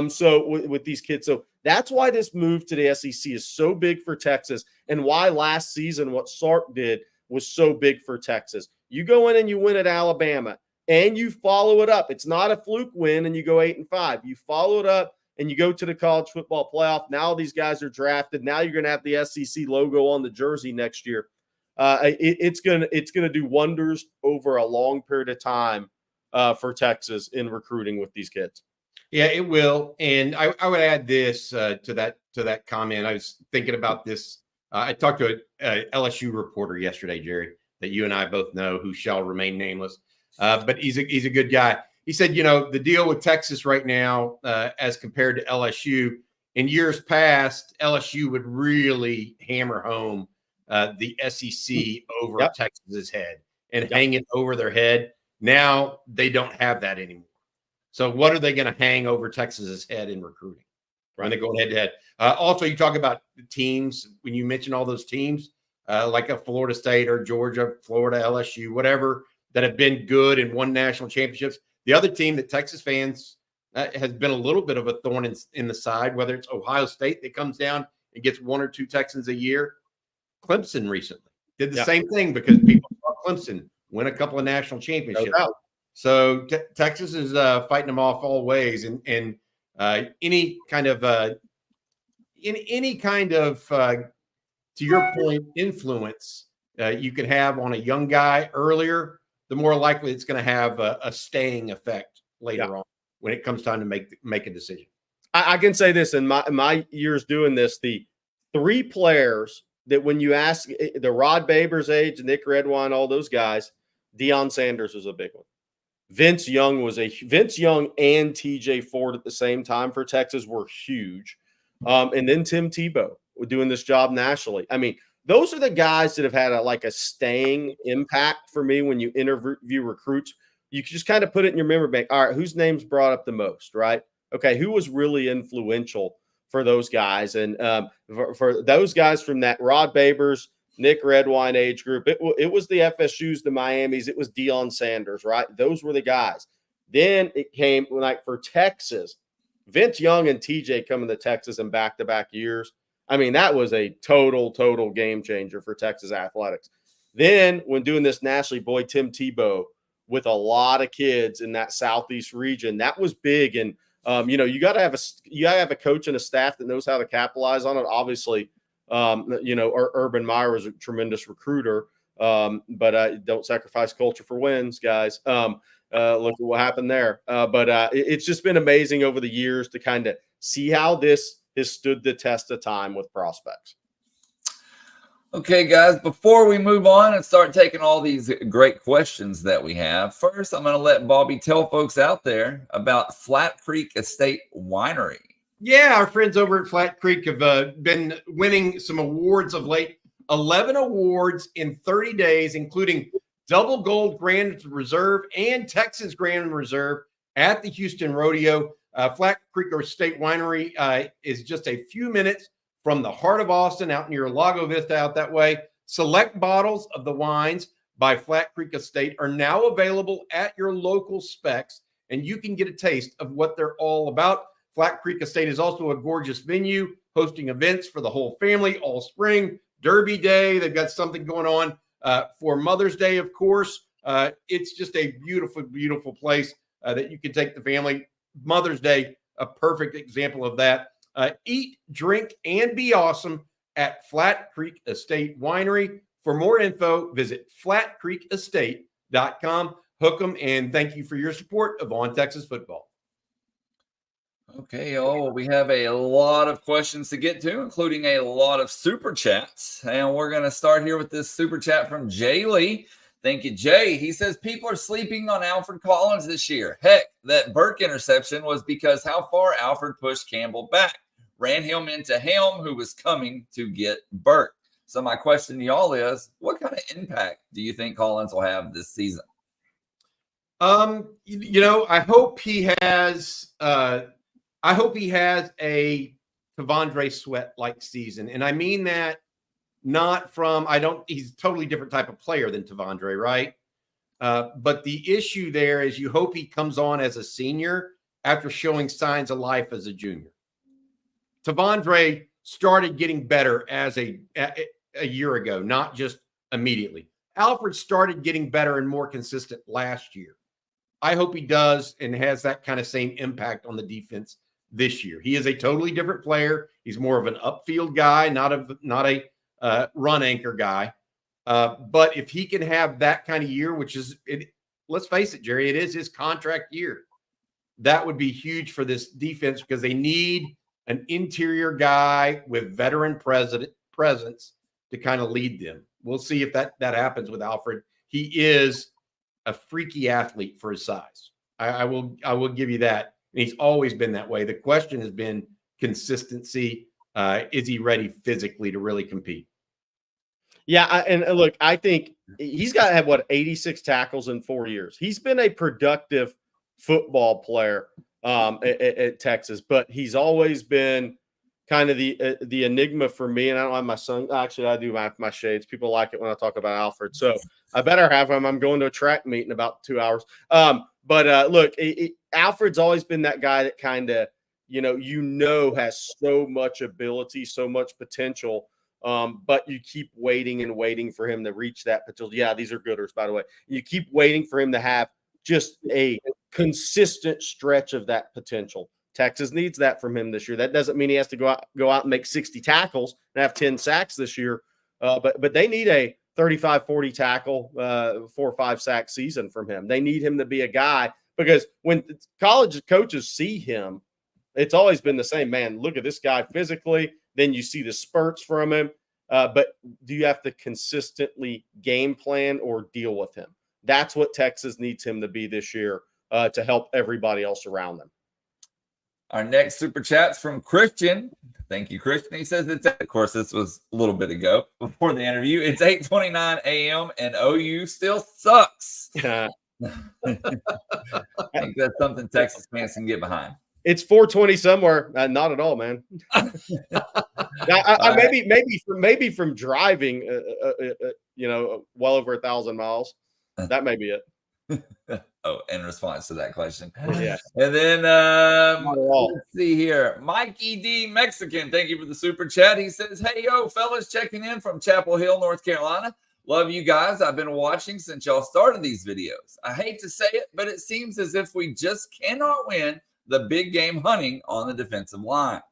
So with these kids, so that's why this move to the SEC is so big for Texas, and why last season what Sark did was so big for Texas. You go in and you win at Alabama, and you follow it up. It's not a fluke win and you go 8-5. You follow it up and you go to the college football playoff. Now these guys are drafted. Now you're going to have the SEC logo on the jersey next year. It's gonna do wonders over a long period of time for Texas in recruiting with these kids. Yeah, it will. And I would add this to that comment. I was thinking about this. I talked to a LSU reporter yesterday, Jerry, that you and I both know, who shall remain nameless. But he's a good guy. He said, the deal with Texas right now, as compared to LSU, in years past, LSU would really hammer home the SEC over Texas's head and hang it over their head. Now they don't have that anymore. So what are they going to hang over Texas's head in recruiting? Right, they're going head to head. Also, you talk about the teams. When you mention all those teams, like a Florida State or Georgia, Florida, LSU, whatever, that have been good and won national championships. The other team that Texas fans has been a little bit of a thorn in the side, whether it's Ohio State that comes down and gets 1 or 2 Texans a year. Clemson recently did the same thing because people saw Clemson win a couple of national championships. No doubt. So Texas is fighting them off all ways, and any kind of to your point, influence you can have on a young guy earlier, the more likely it's going to have a staying effect later on when it comes time to make a decision. I can say this in my years doing this, the 3 players that when you ask the Rod Babers age, Nick Redwine, all those guys, Deion Sanders was a big one. Vince Young and TJ Ford at the same time for Texas were huge. And then Tim Tebow doing this job nationally. I mean, those are the guys that have had a staying impact for me when you interview recruits. You can just kind of put it in your memory bank. All right, whose name's brought up the most, right? Okay, who was really influential for those guys? And for those guys from that Rod Babers, Nick Redwine age group, it was the FSUs, the Miamis, it was Deion Sanders, right? Those were the guys. Then it came for Texas, Vince Young and TJ coming to Texas in back-to-back years. I mean, that was a total game changer for Texas athletics. Then when doing this nationally, boy, Tim Tebow with a lot of kids in that Southeast region, that was big. And you got to have a coach and a staff that knows how to capitalize on it. Obviously, Urban Meyer was a tremendous recruiter, but don't sacrifice culture for wins, guys. Look at what happened there. But it's just been amazing over the years to kind of see how this has stood the test of time with prospects. Okay, guys, before we move on and start taking all these great questions that we have, first, I'm going to let Bobby tell folks out there about Flat Creek Estate Winery. Yeah, our friends over at Flat Creek have been winning some awards of late. 11 awards in 30 days, including double gold Grand Reserve and Texas Grand Reserve at the Houston Rodeo. Flat Creek Estate Winery is just a few minutes from the heart of Austin, out near Lago Vista, out that way. Select bottles of the wines by Flat Creek Estate are now available at your local specs, and you can get a taste of what they're all about. Flat Creek Estate is also a gorgeous venue, hosting events for the whole family all spring. Derby Day, they've got something going on for Mother's Day, of course. It's just a beautiful place that you can take the family. Mother's Day, a perfect example of that. Eat, drink, and be awesome at Flat Creek Estate Winery. For more info, visit flatcreekestate.com. Hook 'em, and thank you for your support of On Texas Football. Okay, we have a lot of questions to get to, including a lot of super chats. And we're going to start here with this super chat from Jay Lee. Thank you, Jay. He says, people are sleeping on Alfred Collins this year. Heck, that Burke interception was because how far Alfred pushed Campbell back. Ran him into Helm, who was coming to get Burke. So my question to y'all is, what kind of impact do you think Collins will have this season? I hope he has a Tavondre Sweat-like season. And I mean that not from, he's a totally different type of player than Tavondre, right? But the issue there is you hope he comes on as a senior after showing signs of life as a junior. Tavondre started getting better as a year ago, not just immediately. Alfred started getting better and more consistent last year. I hope he does and has that kind of same impact on the defense this year. He is a totally different player. He's more of an upfield guy, not a run anchor guy. But if he can have that kind of year, which is, let's face it, Jerry, it is his contract year. That would be huge for this defense because they need an interior guy with veteran presence to kind of lead them. We'll see if that happens with Alfred. He is a freaky athlete for his size. I will give you that. And he's always been that way. The question has been consistency. Is he ready physically to really compete? Yeah, and look, I think he's got to have 86 tackles in 4 years. He's been a productive football player at Texas, but he's always been kind of the enigma for me. And I don't have my son. Actually, I do my shades. People like it when I talk about Alfred, so I better have him. I'm going to a track meet in about 2 hours. But look, Alfred's always been that guy that kind of has so much ability, so much potential. But you keep waiting and waiting for him to reach that potential. Yeah, these are gooders, by the way. You keep waiting for him to have just a consistent stretch of that potential. Texas needs that from him this year. That doesn't mean he has to go out and make 60 tackles and have 10 sacks this year. But they need a 35-40 tackle, 4 or 5 sack season from him. They need him to be a guy because when college coaches see him, it's always been the same, man, look at this guy physically. Then you see the spurts from him. But do you have to consistently game plan or deal with him? That's what Texas needs him to be this year to help everybody else around them. Our next super chat's from Christian. Thank you, Christian. He says of course, this was a little bit ago before the interview. It's 8:29 a.m. and OU still sucks. I think that's something Texas fans can get behind. It's 4:20 somewhere. Not at all, man. Maybe from driving, well over 1,000 miles. That may be it. Oh, in response to that question. Yeah. And then let's see here. Mike E.D. Mexican, thank you for the super chat. He says, hey, yo, fellas, checking in from Chapel Hill, North Carolina. Love you guys. I've been watching since y'all started these videos. I hate to say it, but it seems as if we just cannot win the big game hunting on the defensive line.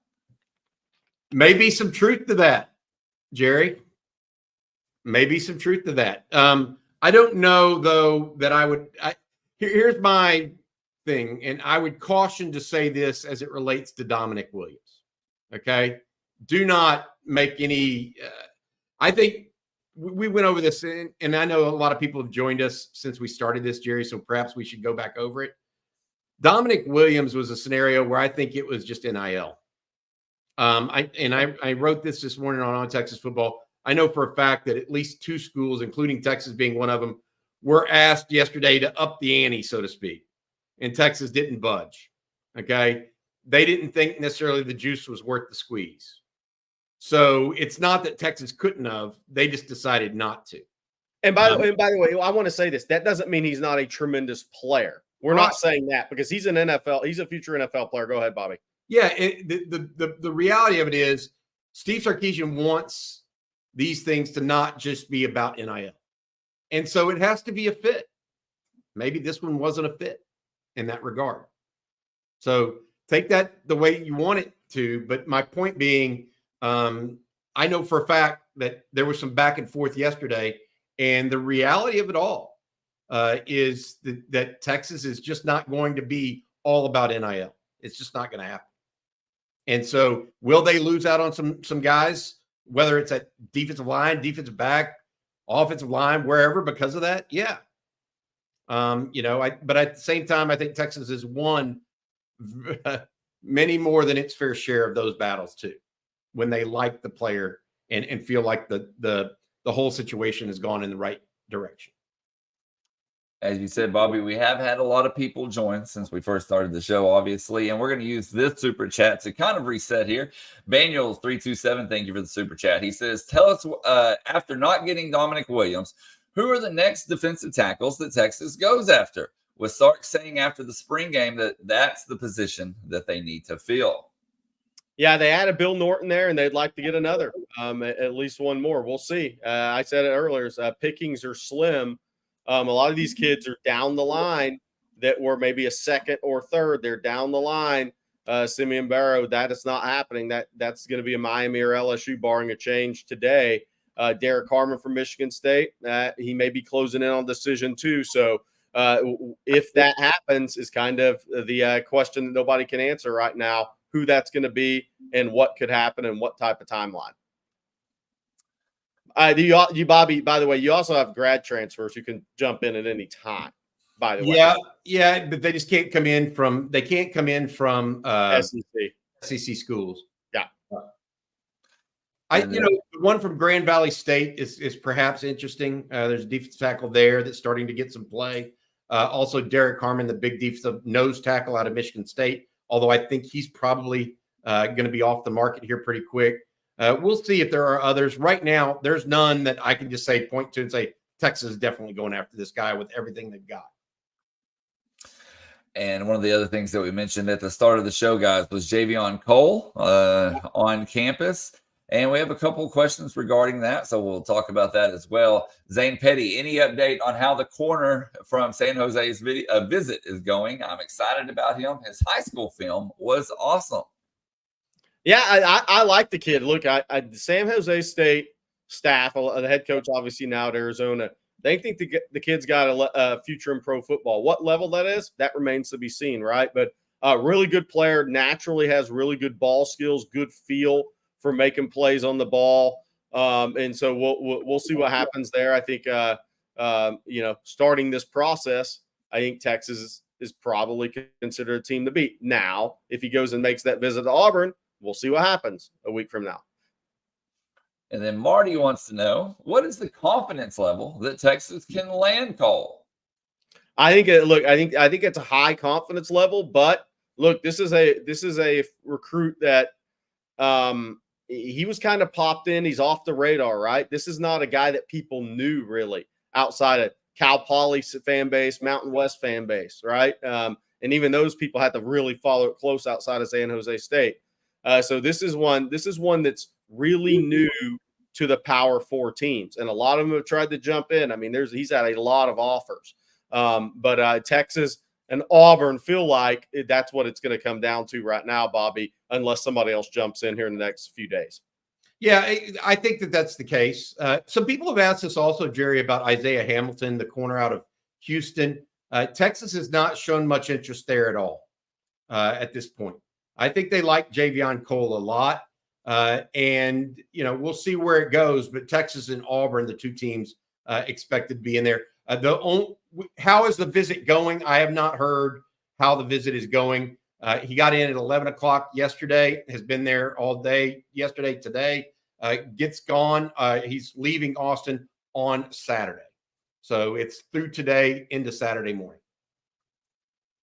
Maybe some truth to that, Jerry. Maybe some truth to that. I don't know, though, that I would here's my thing, and I would caution to say this as it relates to Dominic Williams. Okay? Do not make any I think we went over this, and I know a lot of people have joined us since we started this, Jerry, so perhaps we should go back over it. Dominic Williams was a scenario where I think it was just NIL. I wrote this morning on Texas Football. I know for a fact that at least 2 schools, including Texas being one of them, were asked yesterday to up the ante, so to speak. And Texas didn't budge. Okay. They didn't think necessarily the juice was worth the squeeze. So it's not that Texas couldn't have, they just decided not to. And by the way, I want to say this. That doesn't mean he's not a tremendous player. We're not saying that because he's an NFL. He's a future NFL player. Go ahead, Bobby. Yeah. The reality of it is Steve Sarkeesian wants these things to not just be about NIL. And so it has to be a fit. Maybe this one wasn't a fit in that regard. So take that the way you want it to. But my point being, I know for a fact that there was some back and forth yesterday. And the reality of it all is that Texas is just not going to be all about NIL. It's just not going to happen. And so will they lose out on some guys, whether it's at defensive line, defensive back, offensive line, wherever, because of that? Yeah. But at the same time, I think Texas has won many more than its fair share of those battles too, when they like the player and feel like the whole situation has gone in the right direction. As you said, Bobby, we have had a lot of people join since we first started the show, obviously, and we're going to use this super chat to kind of reset here. Baniels327, thank you for the super chat. He says, tell us, after not getting Dominic Williams, Who are the next defensive tackles that Texas goes after? With Sark saying after the spring game that that's the position that they need to fill. Yeah, they added Bill Norton there, and they'd like to get another, at least one more. We'll see. I said it earlier, pickings are slim. A lot of these kids are down the line that were maybe a second or third. They're down the line. Simeon Barrow, that is not happening. That's going to be a Miami or LSU, barring a change today. Derek Harmon from Michigan State, he may be closing in on decision too. So if that happens, is kind of the question that nobody can answer right now. Who that's going to be and what could happen and what type of timeline. You Bobby, by the way, you also have grad transfers who can jump in at any time, by the way. Yeah, but they just can't come in from SEC schools. Yeah. The one from Grand Valley State is perhaps interesting. There's a defensive tackle there that's starting to get some play. Also Derek Harmon, the big defensive nose tackle out of Michigan State, although I think he's probably going to be off the market here pretty quick. We'll see if there are others. Right now, there's none that I can just point to and say Texas is definitely going after this guy with everything they've got. And one of the other things that we mentioned at the start of the show, guys, was Javon Cole on campus. And we have a couple of questions regarding that, so we'll talk about that as well. Zane Petty, any update on how the corner from San Jose's visit is going? I'm excited about him. His high school film was awesome. Yeah, I like the kid. Look, the San Jose State staff, the head coach obviously now at Arizona, they think the kid's got a future in pro football. What level that is, that remains to be seen, right? But really good player, naturally has really good ball skills, good feel for making plays on the ball. And so we'll see what happens there. I think, starting this process, I think Texas is probably considered a team to beat. Now, if he goes and makes that visit to Auburn, we'll see what happens a week from now. And then Marty wants to know, what is the confidence level that Texas can land Cole? I think it's a high confidence level, but look, this is a recruit that he was kind of popped in. He's off the radar, right? This is not a guy that people knew really outside of Cal Poly fan base, Mountain West fan base, right? And even those people had to really follow it close outside of San Jose State. So this is one that's really new to the Power Four teams, and a lot of them have tried to jump in. I mean, he's had a lot of offers, but Texas and Auburn feel like that's what it's going to come down to right now, Bobby, unless somebody else jumps in here in the next few days. Yeah, I think that's the case. Some people have asked us also, Jerry, about Isaiah Hamilton, the corner out of Houston. Texas has not shown much interest there at all at this point. I think they like Javon Cole a lot. And we'll see where it goes, but Texas and Auburn, the two teams expected to be in there. How is the visit going? I have not heard how the visit is going. He got in at 11 o'clock yesterday, has been there all day yesterday, today, gets gone. He's leaving Austin on Saturday. So it's through today into Saturday morning.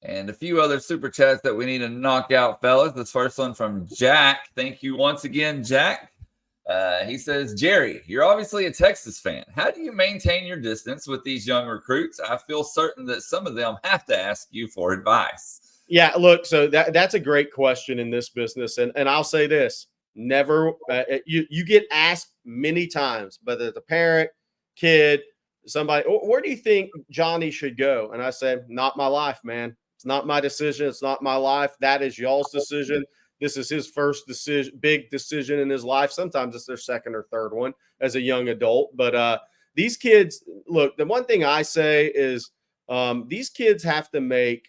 And a few other super chats that we need to knock out, fellas. This first one from Jack. Thank you once again, Jack. He says, Jerry, you're obviously a Texas fan. How do you maintain your distance with these young recruits? I feel certain that some of them have to ask you for advice. Yeah, look, so that's a great question in this business. And I'll say this, never you get asked many times, whether it's a parent, kid, somebody, where do you think Johnny should go? And I said, not my life, man. It's not my decision. It's not my life. That is y'all's decision. This is his first big decision in his life. Sometimes it's their second or third one as a young adult. But these kids, look, the one thing I say is these kids have to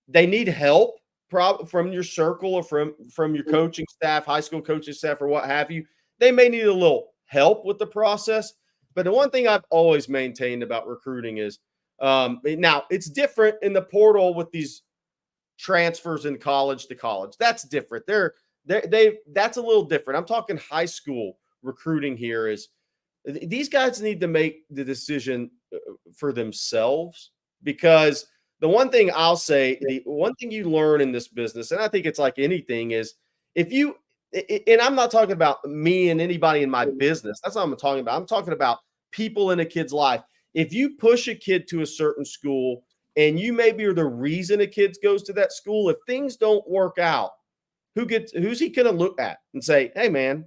they need help from your circle or from your coaching staff, high school coaching staff or what have you. They may need a little help with the process. But the one thing I've always maintained about recruiting is now it's different in the portal with these transfers in college to college. That's different. That's a little different. I'm talking high school recruiting here. Is these guys need to make the decision for themselves, because the one thing I'll say, the one thing you learn in this business, and I think it's like anything, is and I'm not talking about me and anybody in my business. That's not what I'm talking about. I'm talking about people in a kid's life. If you push a kid to a certain school and you maybe are the reason a kid goes to that school, if things don't work out, who's he going to look at and say, hey, man,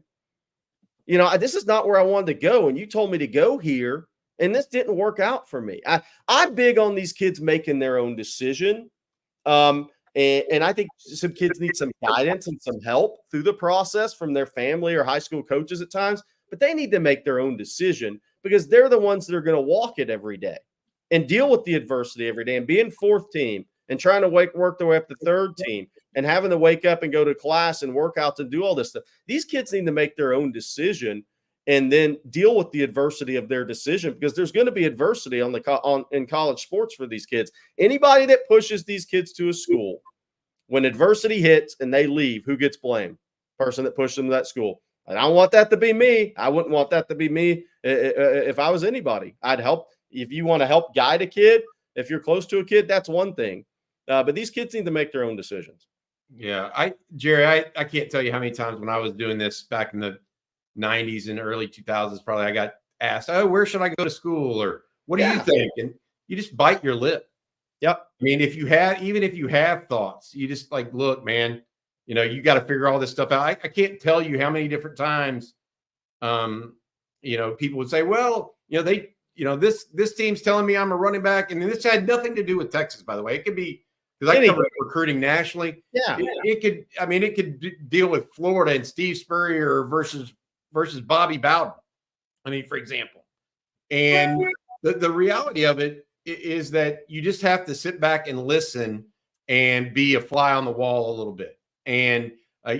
this is not where I wanted to go. And you told me to go here, and this didn't work out for me. I'm big on these kids making their own decision. And I think some kids need some guidance and some help through the process from their family or high school coaches at times, but they need to make their own decision because they're the ones that are going to walk it every day and deal with the adversity every day and be in fourth team and trying to work their way up to third team and having to wake up and go to class and workouts and do all this stuff. These kids need to make their own decision and then deal with the adversity of their decision because there's going to be adversity in college sports for these kids. Anybody that pushes these kids to a school, when adversity hits and they leave, who gets blamed? Person that pushed them to that school. And I don't want that to be me. I wouldn't want that to be me if I was anybody. I'd help. If you want to help guide a kid, if you're close to a kid, that's one thing. But these kids need to make their own decisions. Yeah, Jerry, I can't tell you how many times when I was doing this back in the 90s and early 2000s, probably I got asked, oh, where should I go to school? Or what do you think? And you just bite your lip. Yep. I mean, even if you have thoughts, you just like, look, man, you got to figure all this stuff out. I can't tell you how many different times, people would say, well, this team's telling me I'm a running back. And this had nothing to do with Texas, by the way. It could be because I cover recruiting nationally. Yeah. It could deal with Florida and Steve Spurrier versus Bobby Bowden. For example. And the reality of it is that you just have to sit back and listen and be a fly on the wall a little bit. And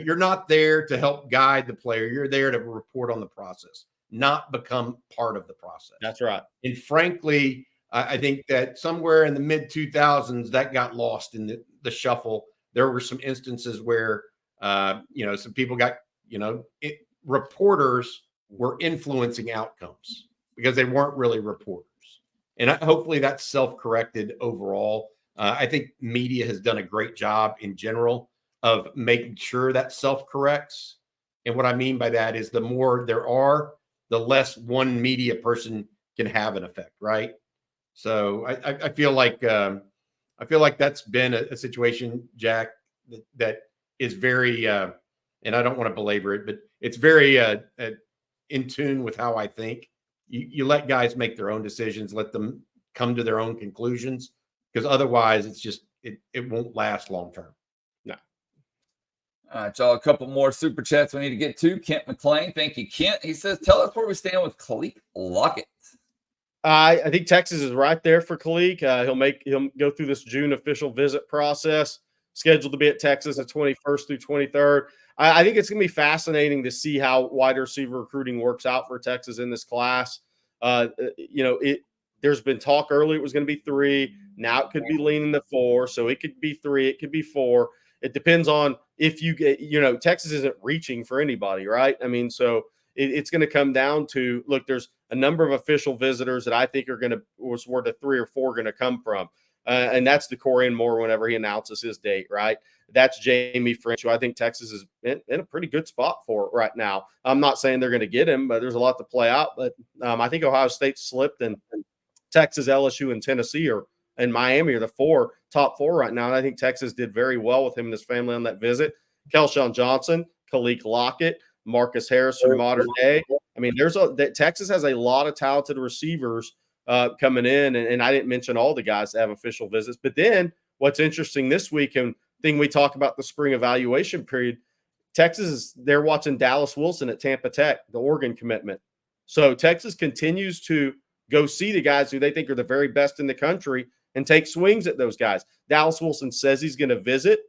you're not there to help guide the player. You're there to report on the process, not become part of the process. That's right. And frankly, I think that somewhere in the mid 2000s that got lost in the shuffle. There were some instances where, some people got, reporters were influencing outcomes because they weren't really reporters. And hopefully that's self-corrected overall. I think media has done a great job in general of making sure that self-corrects. And what I mean by that is the more there are, the less one media person can have an effect, right? So I feel like that's been a situation, Jack, that is very and I don't want to belabor it, but it's very in tune with how I think. You let guys make their own decisions, let them come to their own conclusions, because otherwise it's just it won't last long term. No. All right, y'all, a couple more super chats we need to get to. Kent McLean, thank you, Kent. He says, tell us where we stand with Khalik Lockett. I think Texas is right there for Khalik. He'll go through this June official visit process, scheduled to be at Texas the 21st through 23rd. I think it's going to be fascinating to see how wide receiver recruiting works out for Texas in this class. There's been talk earlier it was going to be 3. Now it could be leaning to 4. So it could be 3. It could be 4. It depends on if you get, Texas isn't reaching for anybody, right? So it's going to come down to, look, there's a number of official visitors that I think are going to, where the 3 or 4 going to come from. And that's DeCorian Moore whenever he announces his date, right? That's Jamie French, who I think Texas is in a pretty good spot for right now. I'm not saying they're going to get him, but there's a lot to play out. But I think Ohio State slipped, and Texas, LSU, and Tennessee and Miami are the top 4 right now. And I think Texas did very well with him and his family on that visit. Kelshawn Johnson, Khalik Lockett, Marcus Harris from Modern Day. Texas has a lot of talented receivers coming in, and I didn't mention all the guys that have official visits. But then what's interesting this week, and thing we talk about the spring evaluation period, they're watching Dallas Wilson at Tampa Tech, the Oregon commitment. So Texas continues to go see the guys who they think are the very best in the country and take swings at those guys. Dallas Wilson says he's going to visit.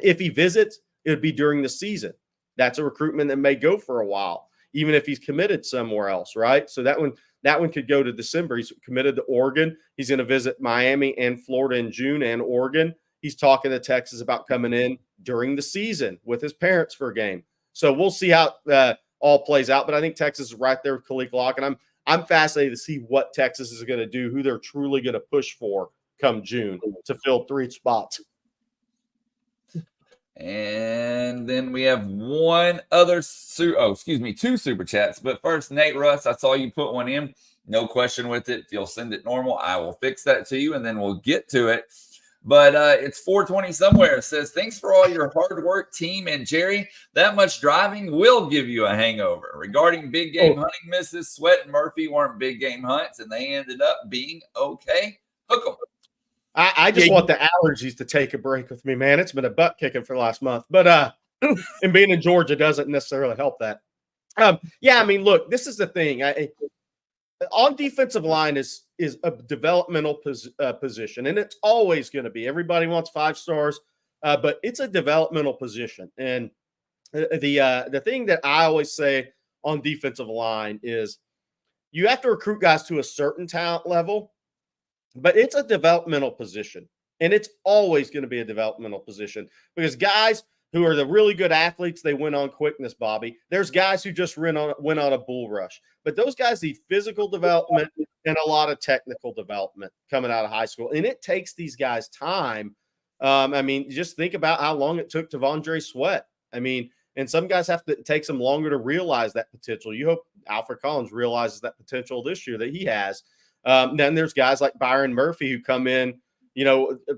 If he visits, it would be during the season. That's a recruitment that may go for a while, even if he's committed somewhere else, right? So that one could go to December. He's committed to Oregon. He's going to visit Miami and Florida in June and Oregon. He's talking to Texas about coming in during the season with his parents for a game. So we'll see how all plays out. But I think Texas is right there with Khalik Lockett. And I'm fascinated to see what Texas is going to do, who they're truly going to push for come June to fill 3 spots. And then we have two super chats. But first, Nate Russ, I saw you put one in. No question with it. If you'll send it normal, I will fix that to you, and then we'll get to it. But it's 420 somewhere. It says, thanks for all your hard work, team. And Jerry, that much driving will give you a hangover. Regarding big game hunting misses, Sweat and Murphy weren't big game hunts, and they ended up being okay. Hook 'em. I just want the allergies to take a break with me, man. It's been a butt kicking for the last month. But and being in Georgia doesn't necessarily help that. Yeah, I mean, look, this is the thing. On defensive line is a developmental position, and it's always going to be. Everybody wants 5 stars, but it's a developmental position. And the thing that I always say on defensive line is you have to recruit guys to a certain talent level, but it's a developmental position, and it's always going to be a developmental position because guys who are the really good athletes, they win on quickness, Bobby. There's guys who just went on a bull rush. But those guys need physical development and a lot of technical development coming out of high school. And it takes these guys time. I mean, just think about how long it took T'Vondre Sweat. I mean, and some guys it takes them longer to realize that potential. You hope Alfred Collins realizes that potential this year that he has. Then there's guys like Byron Murphy who come in,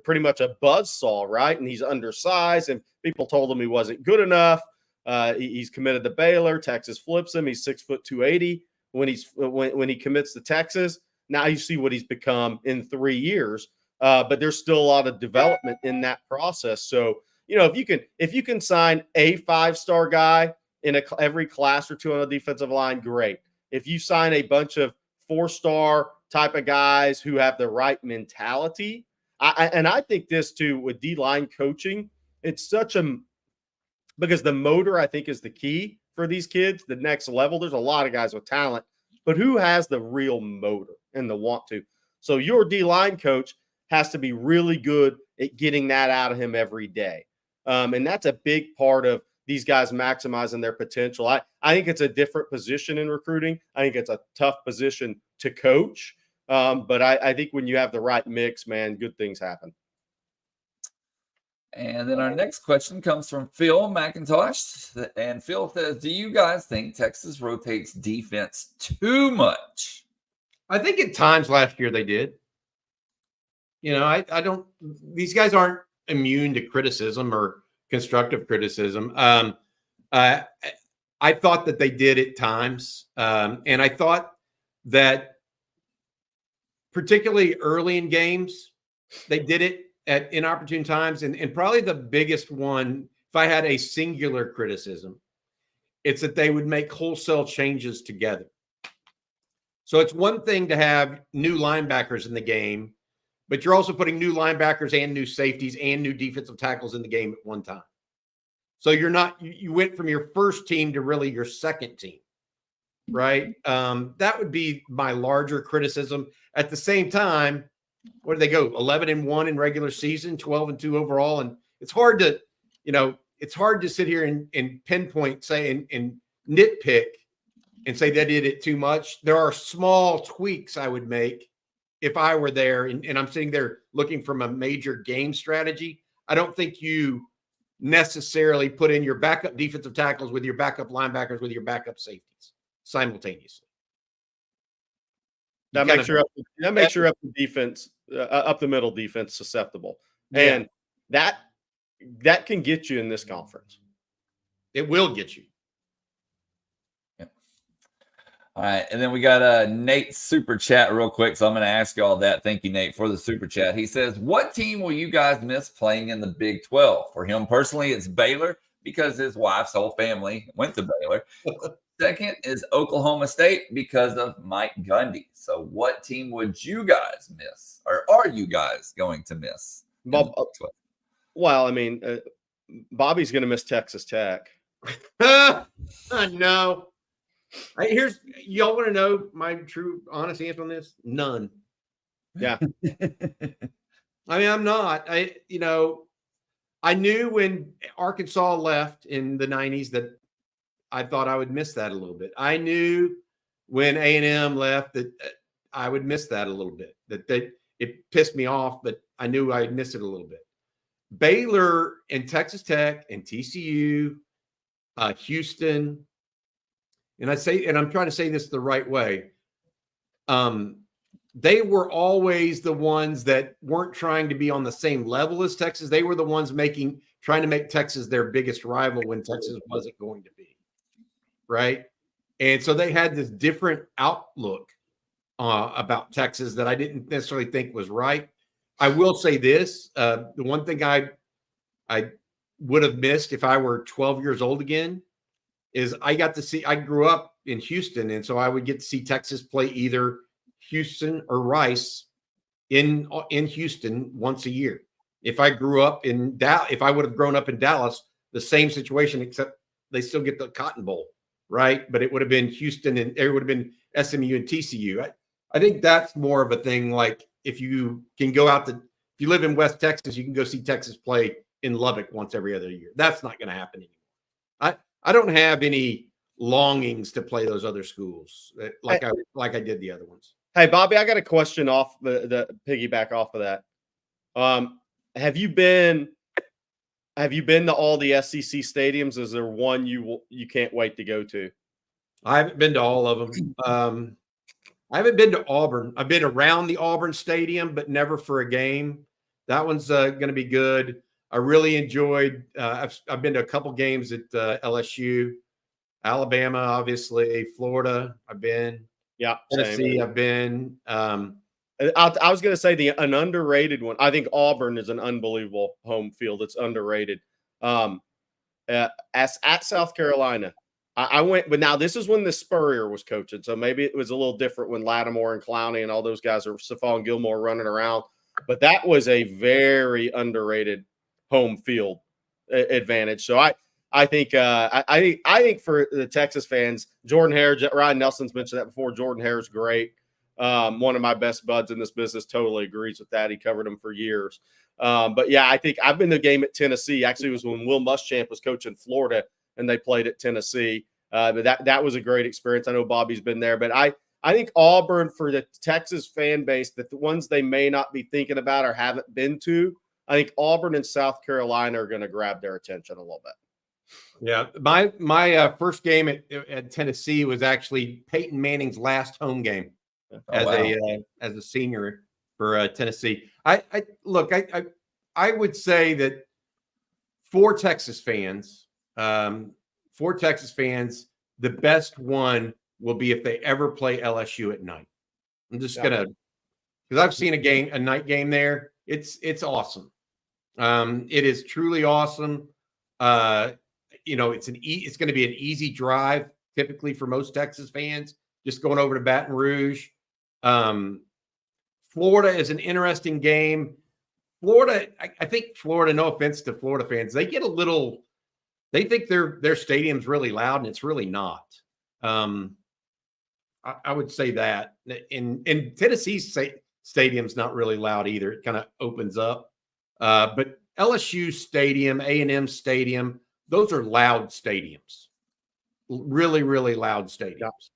pretty much a buzzsaw, right? And he's undersized, and people told him he wasn't good enough. He's committed to Baylor. Texas flips him. He's 6'2", 280 when he commits to Texas. Now you see what he's become in 3 years. But there's still a lot of development in that process. So, if you can sign a 5-star guy in every class or two on a defensive line, great. If you sign a bunch of 4-star type of guys who have the right mentality, I think this too with D-line coaching, it's because the motor, I think, is the key for these kids, the next level. There's a lot of guys with talent, but who has the real motor and the want to? So your D-line coach has to be really good at getting that out of him every day. And that's a big part of these guys maximizing their potential. I think it's a different position in recruiting. I think it's a tough position to coach. But I think when you have the right mix, man, good things happen. And then our next question comes from Phil McIntosh. And Phil says, do you guys think Texas rotates defense too much? I think at times last year they did. I don't – these guys aren't immune to criticism or constructive criticism. I thought that they did at times. And I thought that particularly early in games, they did it at inopportune times. And probably the biggest one, if I had a singular criticism, it's that they would make wholesale changes together. So it's one thing to have new linebackers in the game, but you're also putting new linebackers and new safeties and new defensive tackles in the game at one time. So you went from your first team to really your second team, right? That would be my larger criticism. At the same time, what did they go? 11-1 in regular season, 12-2 overall. And it's hard to sit here and pinpoint, say, and nitpick and say they did it too much. There are small tweaks I would make if I were there and I'm sitting there looking from a major game strategy. I don't think you necessarily put in your backup defensive tackles with your backup linebackers with your backup safeties simultaneously. That makes your up the defense, up the middle defense susceptible, and that can get you in this conference. It will get you. All right, and then we got Nate's super chat real quick, so I'm going to ask you all that. Thank you, Nate, for the super chat. He says, what team will you guys miss playing in the Big 12? For him personally, it's Baylor because his wife's whole family went to Baylor. Second is Oklahoma State because of Mike Gundy. So what team would you guys miss, or are you guys going to miss? Well, I mean, Bobby's going to miss Texas Tech. No. Y'all want to know my true, honest answer on this? None. Yeah. I mean, I'm not. I knew when Arkansas left in the 90s that I thought I would miss that a little bit. I knew when A&M left that I would miss that a little bit. That it pissed me off, but I knew I'd miss it a little bit. Baylor and Texas Tech and TCU, Houston. And I'm trying to say this the right way. they were always the ones that weren't trying to be on the same level as Texas. They were the ones trying to make Texas their biggest rival when Texas wasn't going to be, right? And so they had this different outlook about Texas that I didn't necessarily think was right. I will say this: the one thing I would have missed if I were 12 years old again is I grew up in Houston, and so I would get to see Texas play either Houston or Rice in Houston once a year. If I grew up in if I would have grown up in Dallas, the same situation, except they still get the Cotton Bowl, right? But it would have been Houston, and it would have been SMU and TCU. I think that's more of a thing. Like if you can go out if you live in West Texas, you can go see Texas play in Lubbock once every other year. That's not going to happen anymore. I don't have any longings to play those other schools like I did the other ones. Hey, Bobby, I got a question off the piggyback off of that. Have you been to all the SEC stadiums? Is there one you can't wait to go to? I haven't been to all of them. I haven't been to Auburn. I've been around the Auburn Stadium, but never for a game. That one's going to be good. I really enjoyed. I've been to a couple games at LSU, Alabama, obviously, Florida. I've been. Yeah, Tennessee. same. I've been. I was going to say an underrated one. I think Auburn is an unbelievable home field. It's underrated. At South Carolina, I went, but now this is when the Spurrier was coaching, so maybe it was a little different when Lattimore and Clowney and all those guys are Stephon Gilmore running around. But that was a very underrated home field advantage. So I think for the Texas fans, Jordan Hare, Ryan Nelson's mentioned that before. Jordan Hare's great. One of my best buds in this business, totally agrees with that. He covered him for years. But yeah, I think I've been to a game at Tennessee. Actually, it was when Will Muschamp was coaching Florida and they played at Tennessee. But that was a great experience. I know Bobby's been there, but I think Auburn, for the Texas fan base, that the ones they may not be thinking about or haven't been to, I think Auburn and South Carolina are going to grab their attention a little bit. Yeah, my first game at Tennessee was actually Peyton Manning's last home game as a senior for Tennessee. I would say that for Texas fans, the best one will be if they ever play LSU at night. I'm just gonna, because I've seen a night game there. It's awesome. It is truly awesome. It's going to be an easy drive typically for most Texas fans, just going over to Baton Rouge. Florida is an interesting game. Florida, I think Florida, no offense to Florida fans, they think their stadium's really loud, and it's really not. I would say that. In Tennessee's stadium's not really loud either. It kind of opens up. But LSU Stadium, A&M Stadium, those are loud stadiums. Really, really loud stadiums.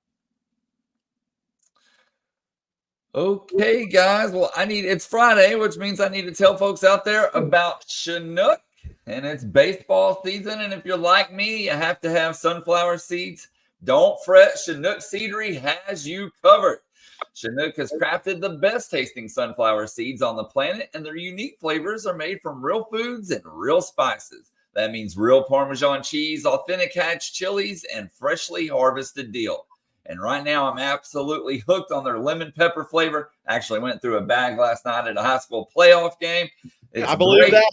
Okay, guys. Well, it's Friday, which means I need to tell folks out there about Chinook, and it's baseball season. And if you're like me, you have to have sunflower seeds. Don't fret. Chinook Seedery has you covered. Chinook has crafted the best tasting sunflower seeds on the planet, and their unique flavors are made from real foods and real spices. That means real Parmesan cheese, authentic hatch chilies, and freshly harvested dill. And right now, I'm absolutely hooked on their lemon pepper flavor. Actually went through a bag last night at a high school playoff game. I believe that.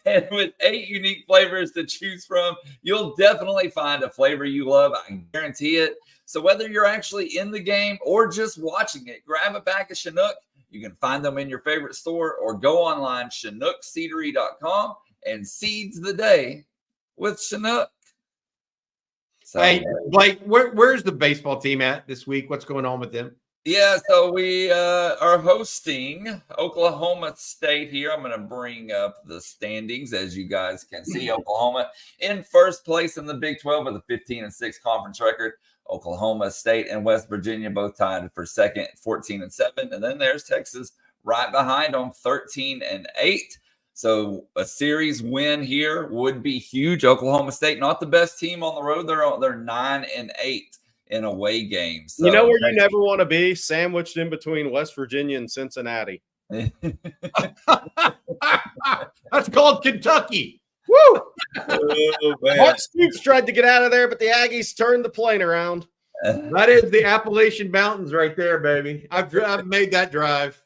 And with 8 unique flavors to choose from, you'll definitely find a flavor you love. I guarantee it. So whether you're actually in the game or just watching it, grab a bag of Chinook. You can find them in your favorite store or go online, chinookseedery.com, and seeds the day with Chinook. So, hey, Blake, where's the baseball team at this week? What's going on with them? Yeah, so we are hosting Oklahoma State here. I'm going to bring up the standings. As you guys can see, Oklahoma in first place in the Big 12 with a 15-6 conference record. Oklahoma State and West Virginia both tied for second, 14-7. And then there's Texas right behind them, 13-8. So a series win here would be huge. Oklahoma State, not the best team on the road. They're 9-8. in away games. So you know where you never want to be? Sandwiched in between West Virginia and Cincinnati. That's called Kentucky. Woo! Oh, man. Hart Stoops tried to get out of there, but the Aggies turned the plane around. That is the Appalachian Mountains right there, baby. I've made that drive.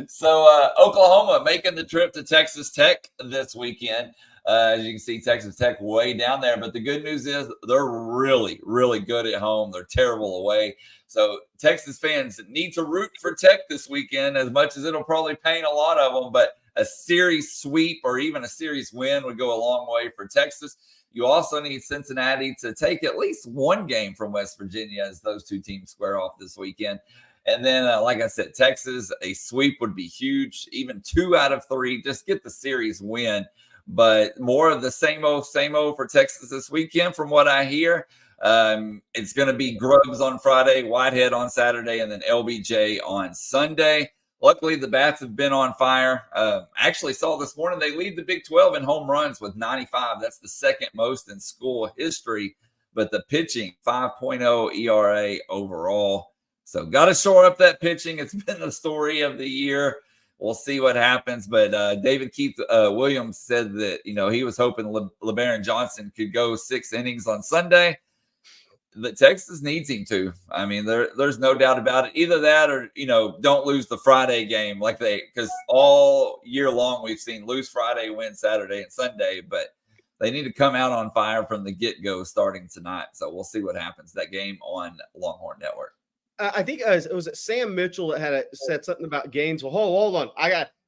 So Oklahoma making the trip to Texas Tech this weekend. As you can see, Texas Tech way down there. But the good news is they're really, really good at home. They're terrible away. So Texas fans need to root for Tech this weekend, as much as it'll probably pain a lot of them. But a series sweep or even a series win would go a long way for Texas. You also need Cincinnati to take at least one game from West Virginia as those two teams square off this weekend. And then, like I said, Texas, a sweep would be huge. Even 2 out of 3, just get the series win. But more of the same old for Texas this weekend from what I hear. It's going to be Grubbs on Friday, Whitehead on Saturday, and then LBJ on Sunday. Luckily, the Bats have been on fire. Actually saw this morning they lead the Big 12 in home runs with 95. That's the second most in school history. But the pitching, 5.0 ERA overall. So got to shore up that pitching. It's been the story of the year. We'll see what happens. But David Keith Williams said that, he was hoping LeBaron Johnson could go 6 innings on Sunday. That Texas needs him to. I mean, there's no doubt about it. Either that or, don't lose the Friday game because all year long we've seen lose Friday, win Saturday and Sunday, but they need to come out on fire from the get-go starting tonight. So we'll see what happens. That game on Longhorn Network. I think it was Sam Mitchell that said something about Gainesville. Hold on.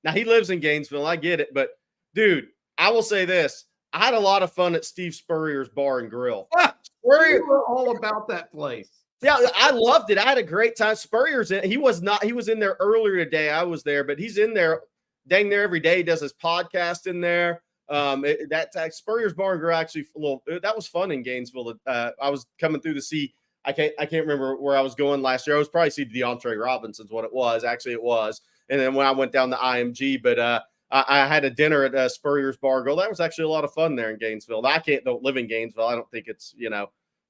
Now he lives in Gainesville. I get it. But, dude, I will say this. I had a lot of fun at Steve Spurrier's Bar and Grill. Spurrier, we were all about that place. Yeah, I loved it. I had a great time. Spurrier's in. He was in there earlier today. I was there, but he's in there dang near every day. He does his podcast in there. Spurrier's Bar and Grill actually that was fun in Gainesville. I was coming through to see. I can't remember where I was going last year. I was probably see DeAndre Robinson's what it was. Actually, it was. And then when I went down to IMG, but I had a dinner at Spurrier's Bar and Grill. That was actually a lot of fun there in Gainesville. I don't live in Gainesville. I don't think it's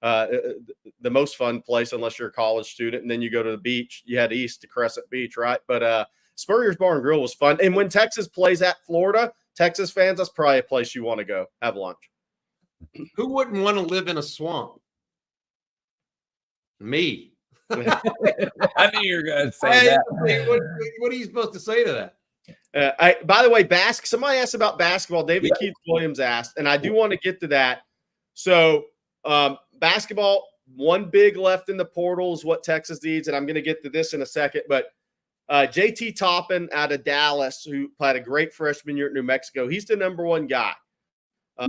the most fun place unless you're a college student. And then you go to the beach. You head east to Crescent Beach, right? But Spurrier's Bar and Grill was fun. And when Texas plays at Florida, Texas fans, that's probably a place you want to go have lunch. Who wouldn't want to live in a swamp? Me. I knew you were going to say that. What are you supposed to say to that? By the way, somebody asked about basketball. David Keith Williams asked, and I do want to get to that. So, basketball, one big left in the portal is what Texas needs, and I'm going to get to this in a second. But JT Toppin out of Dallas, who played a great freshman year at New Mexico, he's the number 1 guy,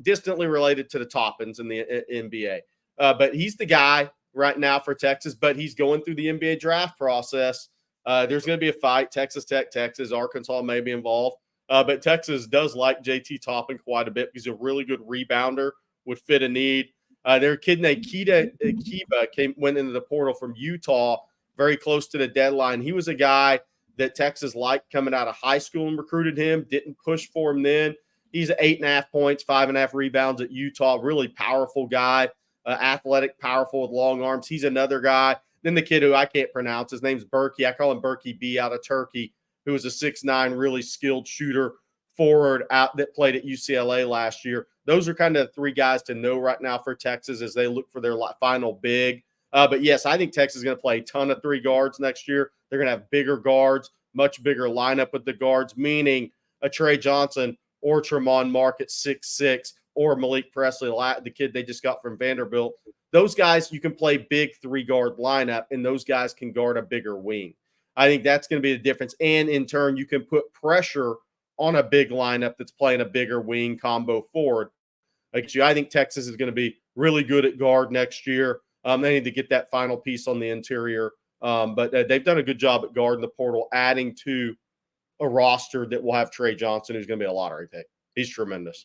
distantly related to the Toppins in the NBA. But he's the guy right now for Texas, but he's going through the NBA draft process. There's going to be a fight. Texas Tech, Texas, Arkansas may be involved. But Texas does like JT Toppin quite a bit. He's a really good rebounder, would fit a need. Their kid named Kiba went into the portal from Utah very close to the deadline. He was a guy that Texas liked coming out of high school and recruited him, didn't push for him then. He's 8.5 points, 5.5 rebounds at Utah, really powerful guy. Athletic, powerful with long arms. He's another guy. Then the kid who I can't pronounce, his name's Berkey. I call him Berkey B out of Turkey, who was a 6'9", really skilled shooter forward out that played at UCLA last year. Those are kind of the 3 guys to know right now for Texas as they look for their final big. But yes, I think Texas is going to play a ton of 3 guards next year. They're going to have bigger guards, much bigger lineup with the guards, meaning a Trey Johnson or Tremont Mark at 6'6", or Malik Presley, the kid they just got from Vanderbilt. Those guys, you can play big 3-guard lineup, and those guys can guard a bigger wing. I think that's going to be the difference. And in turn, you can put pressure on a big lineup that's playing a bigger wing combo forward. I think Texas is going to be really good at guard next year. They need to get that final piece on the interior. But they've done a good job at guard in the portal, adding to a roster that will have Trey Johnson, who's going to be a lottery pick. He's tremendous.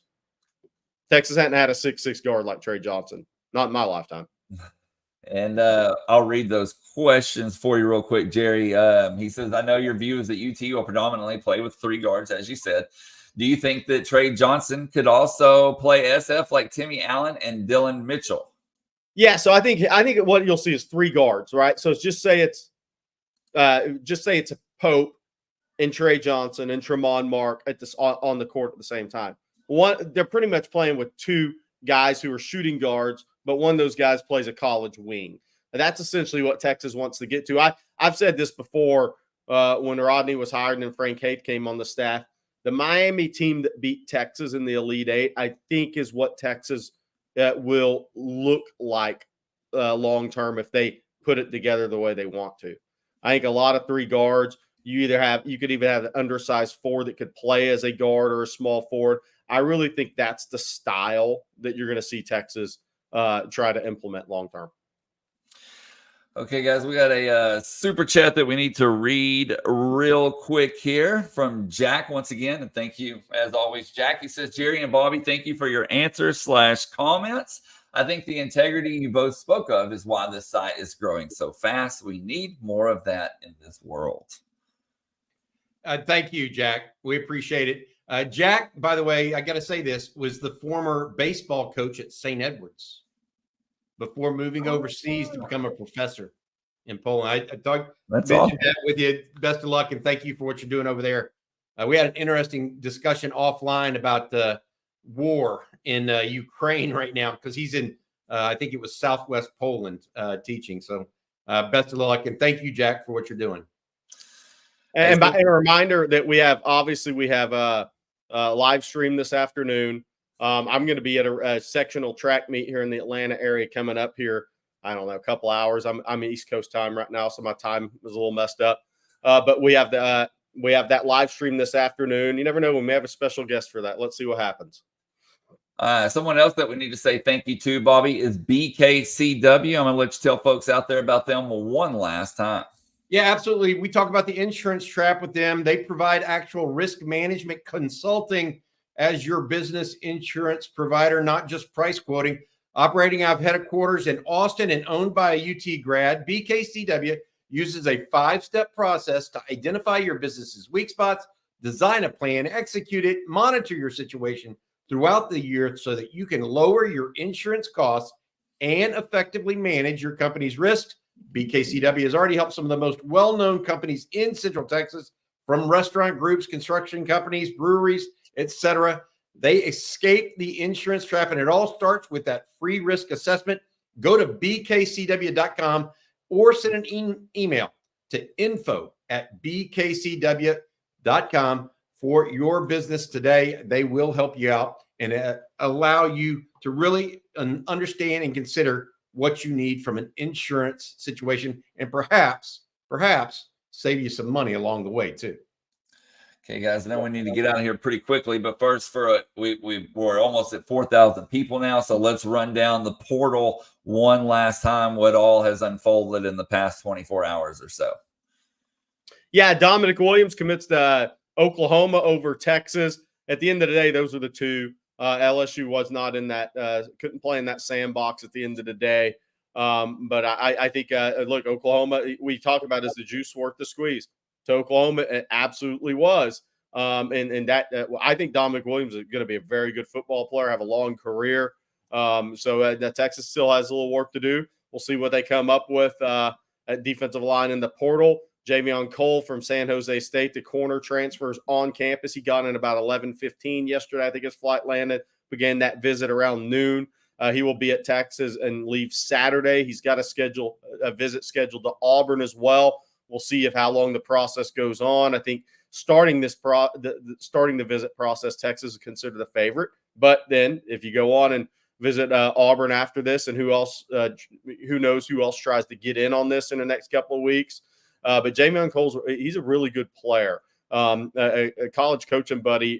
Texas hadn't had a 6'6" guard like Trey Johnson. Not in my lifetime. And I'll read those questions for you real quick, Jerry. He says, I know your view is that UT will predominantly play with 3 guards, as you said. Do you think that Trey Johnson could also play SF like Timmy Allen and Dylan Mitchell? Yeah, so I think what you'll see is 3 guards, right? So just say it's a Pope and Trey Johnson and Tremont Mark at this on the court at the same time. They're pretty much playing with 2 guys who are shooting guards, but one of those guys plays a college wing. And that's essentially what Texas wants to get to. I've said this before when Rodney was hired and Frank Haith came on the staff. The Miami team that beat Texas in the Elite Eight, I think, is what Texas will look like long term if they put it together the way they want to. I think a lot of 3 guards. You could even have an undersized 4 that could play as a guard or a small forward. I really think that's the style that you're going to see Texas try to implement long term. Okay, guys, we got a super chat that we need to read real quick here from Jack once again. And thank you, as always, Jack. He says, Jerry and Bobby, thank you for your answers/comments. I think the integrity you both spoke of is why this site is growing so fast. We need more of that in this world. Thank you, Jack. We appreciate it. Jack, by the way, I got to say this, was the former baseball coach at St. Edward's before moving overseas to become a professor in Poland. I mentioned awesome. That with you. Best of luck, and thank you for what you're doing over there. We had an interesting discussion offline about the war in Ukraine right now because he's in, I think it was Southwest Poland teaching. So best of luck, and thank you, Jack, for what you're doing. And a reminder that we have a live stream this afternoon. I'm going to be at a sectional track meet here in the Atlanta area coming up here. I don't know, a couple hours. I'm East Coast time right now, so my time is a little messed up. But we have that live stream this afternoon. You never know, we may have a special guest for that. Let's see what happens. Someone else that we need to say thank you to, Bobby, is BKCW. I'm going to let you tell folks out there about them one last time. Yeah, absolutely. We talk about the insurance trap with them. They provide actual risk management consulting as your business insurance provider, not just price quoting. Operating out of headquarters in Austin and owned by a UT grad, BKCW uses a 5-step process to identify your business's weak spots, design a plan, execute it, monitor your situation throughout the year so that you can lower your insurance costs and effectively manage your company's risks. BKCW has already helped some of the most well-known companies in Central Texas, from restaurant groups, construction companies, breweries, etc. They escape the insurance trap, and it all starts with that free risk assessment. Go to bkcw.com or send an email to info@bkcw.com for your business today. They will help you out and allow you to really understand and consider what you need from an insurance situation, and perhaps save you some money along the way too. Okay, guys, I know we need to get out of here pretty quickly, but first, we're almost at 4,000 people now, so let's run down the portal one last time, what all has unfolded in the past 24 hours or so. Yeah, Dominic Williams commits to Oklahoma over Texas. At the end of the day, those are the 2. LSU was not in that, couldn't play in that sandbox at the end of the day. But I think, look, Oklahoma, we talk about, is the juice worth the squeeze? To Oklahoma, it absolutely was. And that I think Dominic Williams is going to be a very good football player, have a long career. So Texas still has a little work to do. We'll see what they come up with at defensive line in the portal. Javon Cole from San Jose State, the corner, transfers on campus. He got in about 11:15 yesterday. I think his flight landed, began that visit around noon. He will be at Texas and leave Saturday. He's got a visit scheduled to Auburn as well. We'll see how long the process goes on. I think starting the visit process, Texas is considered the favorite. But then if you go on and visit Auburn after this, and who knows who else tries to get in on this in the next couple of weeks. But Javon Cole's, he's a really good player. A college coaching buddy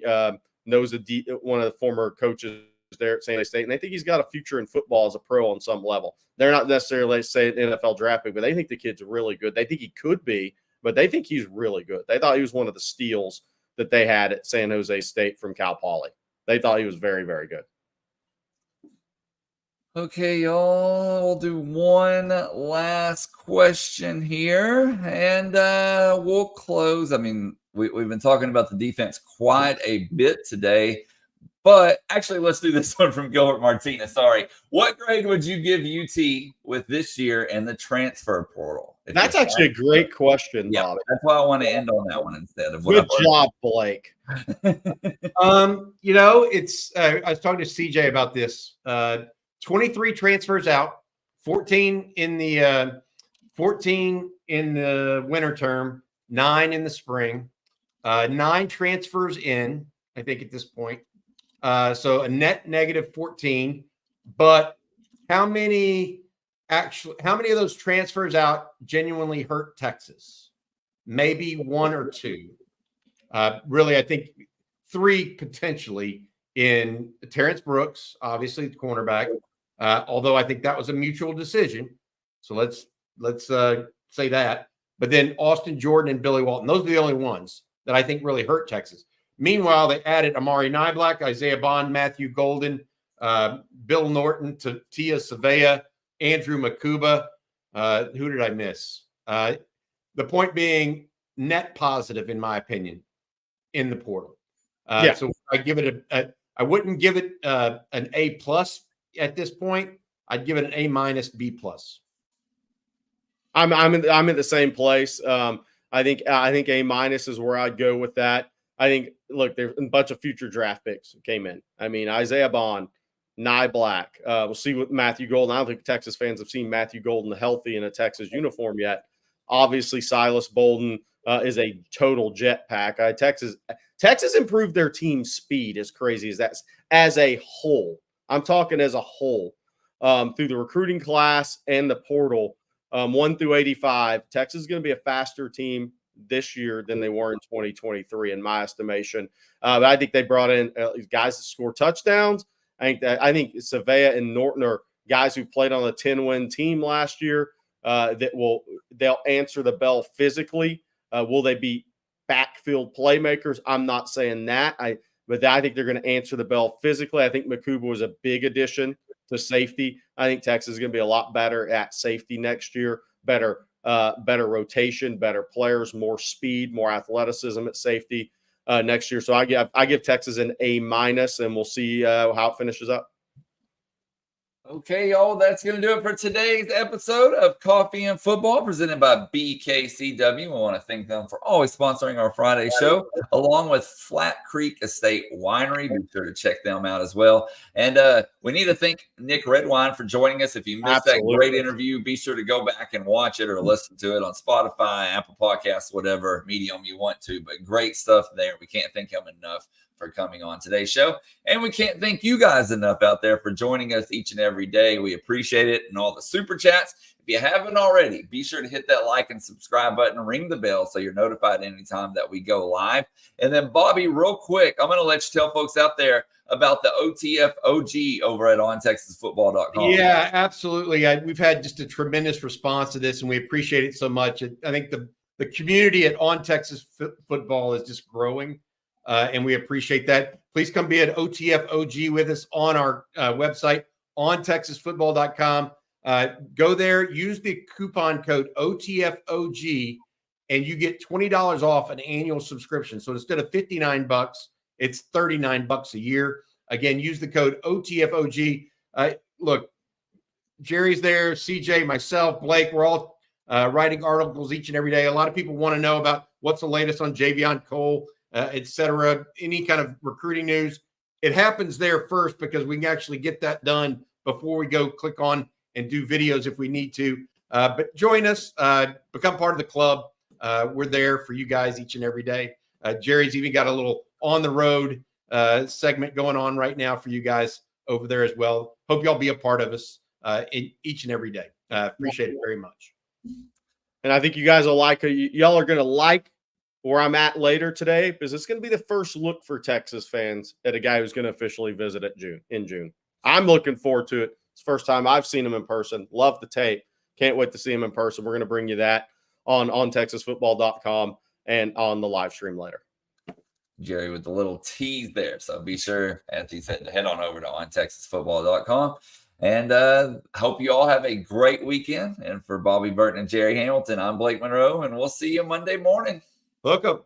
knows one of the former coaches there at San Jose State, and they think he's got a future in football as a pro on some level. They're not necessarily saying NFL draft pick, but they think the kid's really good. They think he could be, but they think he's really good. They thought he was one of the steals that they had at San Jose State from Cal Poly. They thought he was very, very good. Okay, y'all, we'll do one last question here, and we'll close. I mean, we've been talking about the defense quite a bit today. But actually, let's do this one from Gilbert Martinez. Sorry. What grade would you give UT with this year and the transfer portal? That's actually a great question, yeah, Bobby. That's why I want to end on that one instead of what Good job, Blake. It's I was talking to CJ about this. 23 transfers out, 14 in the winter term, 9 in the spring, 9 transfers in, I think, at this point. So a net negative 14. But how many of those transfers out genuinely hurt Texas? Maybe 1 or 2. Really, I think 3 potentially in Terrence Brooks, obviously the cornerback. Although I think that was a mutual decision. So let's say that. But then Austin Jordan and Billy Walton, those are the only ones that I think really hurt Texas. Meanwhile, they added Amari Niblack, Isaiah Bond, Matthew Golden, Bill Norton, Tia Savea, Andrew Makuba. Who did I miss? The point being, net positive, in my opinion, in the portal. So I give it I wouldn't give it an A+ at this point. I'd give it an A- B+. I'm in the same place. I think A- is where I'd go with that. I think, look, there's a bunch of future draft picks came in. I mean, Isaiah Bond, Nye Black. We'll see what Matthew Golden. I don't think Texas fans have seen Matthew Golden healthy in a Texas uniform yet. Obviously, Silas Bolden is a total jetpack. Texas improved their team speed, as crazy as that, as a whole. I'm talking as a whole, through the recruiting class and the portal, 1 through 85. Texas is going to be a faster team this year than they were in 2023, in my estimation. But I think they brought in guys that score touchdowns. I think Savea and Norton are guys who played on a 10-win team last year. They'll answer the bell physically. Will they be backfield playmakers? I'm not saying that. But I think they're going to answer the bell physically. I think Makuba was a big addition to safety. I think Texas is going to be a lot better at safety next year. Better rotation, better players, more speed, more athleticism at safety next year. So I give Texas an A-, and we'll see how it finishes up. Okay, y'all, that's going to do it for today's episode of Coffee and Football presented by BKCW. We want to thank them for always sponsoring our Friday show, along with Flat Creek Estate Winery. Be sure to check them out as well. And we need to thank Nick Redwine for joining us. If you missed that great interview, be sure to go back and watch it or listen to it on Spotify, Apple Podcasts, whatever medium you want to. But great stuff there. We can't thank him enough for coming on today's show. And we can't thank you guys enough out there for joining us each and every day. We appreciate it. And all the super chats. If you haven't already, be sure to hit that like and subscribe button, ring the bell so you're notified anytime that we go live. And then, Bobby, real quick, I'm going to let you tell folks out there about the OTF OG over at ontexasfootball.com. Yeah, absolutely. We've had just a tremendous response to this, and we appreciate it so much. I think the community at On Texas Football is just growing. And we appreciate that. Please come be an OTF OG with us on our website, ontexasfootball.com. Go there, use the coupon code OTFOG, and you get $20 off an annual subscription. So instead of $59, it's $39 a year. Again, use the code OTFOG. Look, Jerry's there, CJ, myself, Blake, we're all writing articles each and every day. A lot of people want to know about what's the latest on Javon Cole, et cetera, any kind of recruiting news. It happens there first because we can actually get that done before we go click on and do videos if we need to. But join us, become part of the club. We're there for you guys each and every day. Jerry's even got a little on the road segment going on right now for you guys over there as well. Hope y'all be a part of us each and every day. Appreciate it very much. And I think you guys will y'all are going to like where I'm at later today, because it's going to be the first look for Texas fans at a guy who's going to officially visit in June. I'm looking forward to it. It's the first time I've seen him in person. Love the tape. Can't wait to see him in person. We're going to bring you that on TexasFootball.com and on the live stream later. Jerry with the little tease there. So be sure, as he said, to head on over to ontexasfootball.com. And hope you all have a great weekend. And for Bobby Burton and Jerry Hamilton, I'm Blake Monroe, and we'll see you Monday morning. Hook 'em.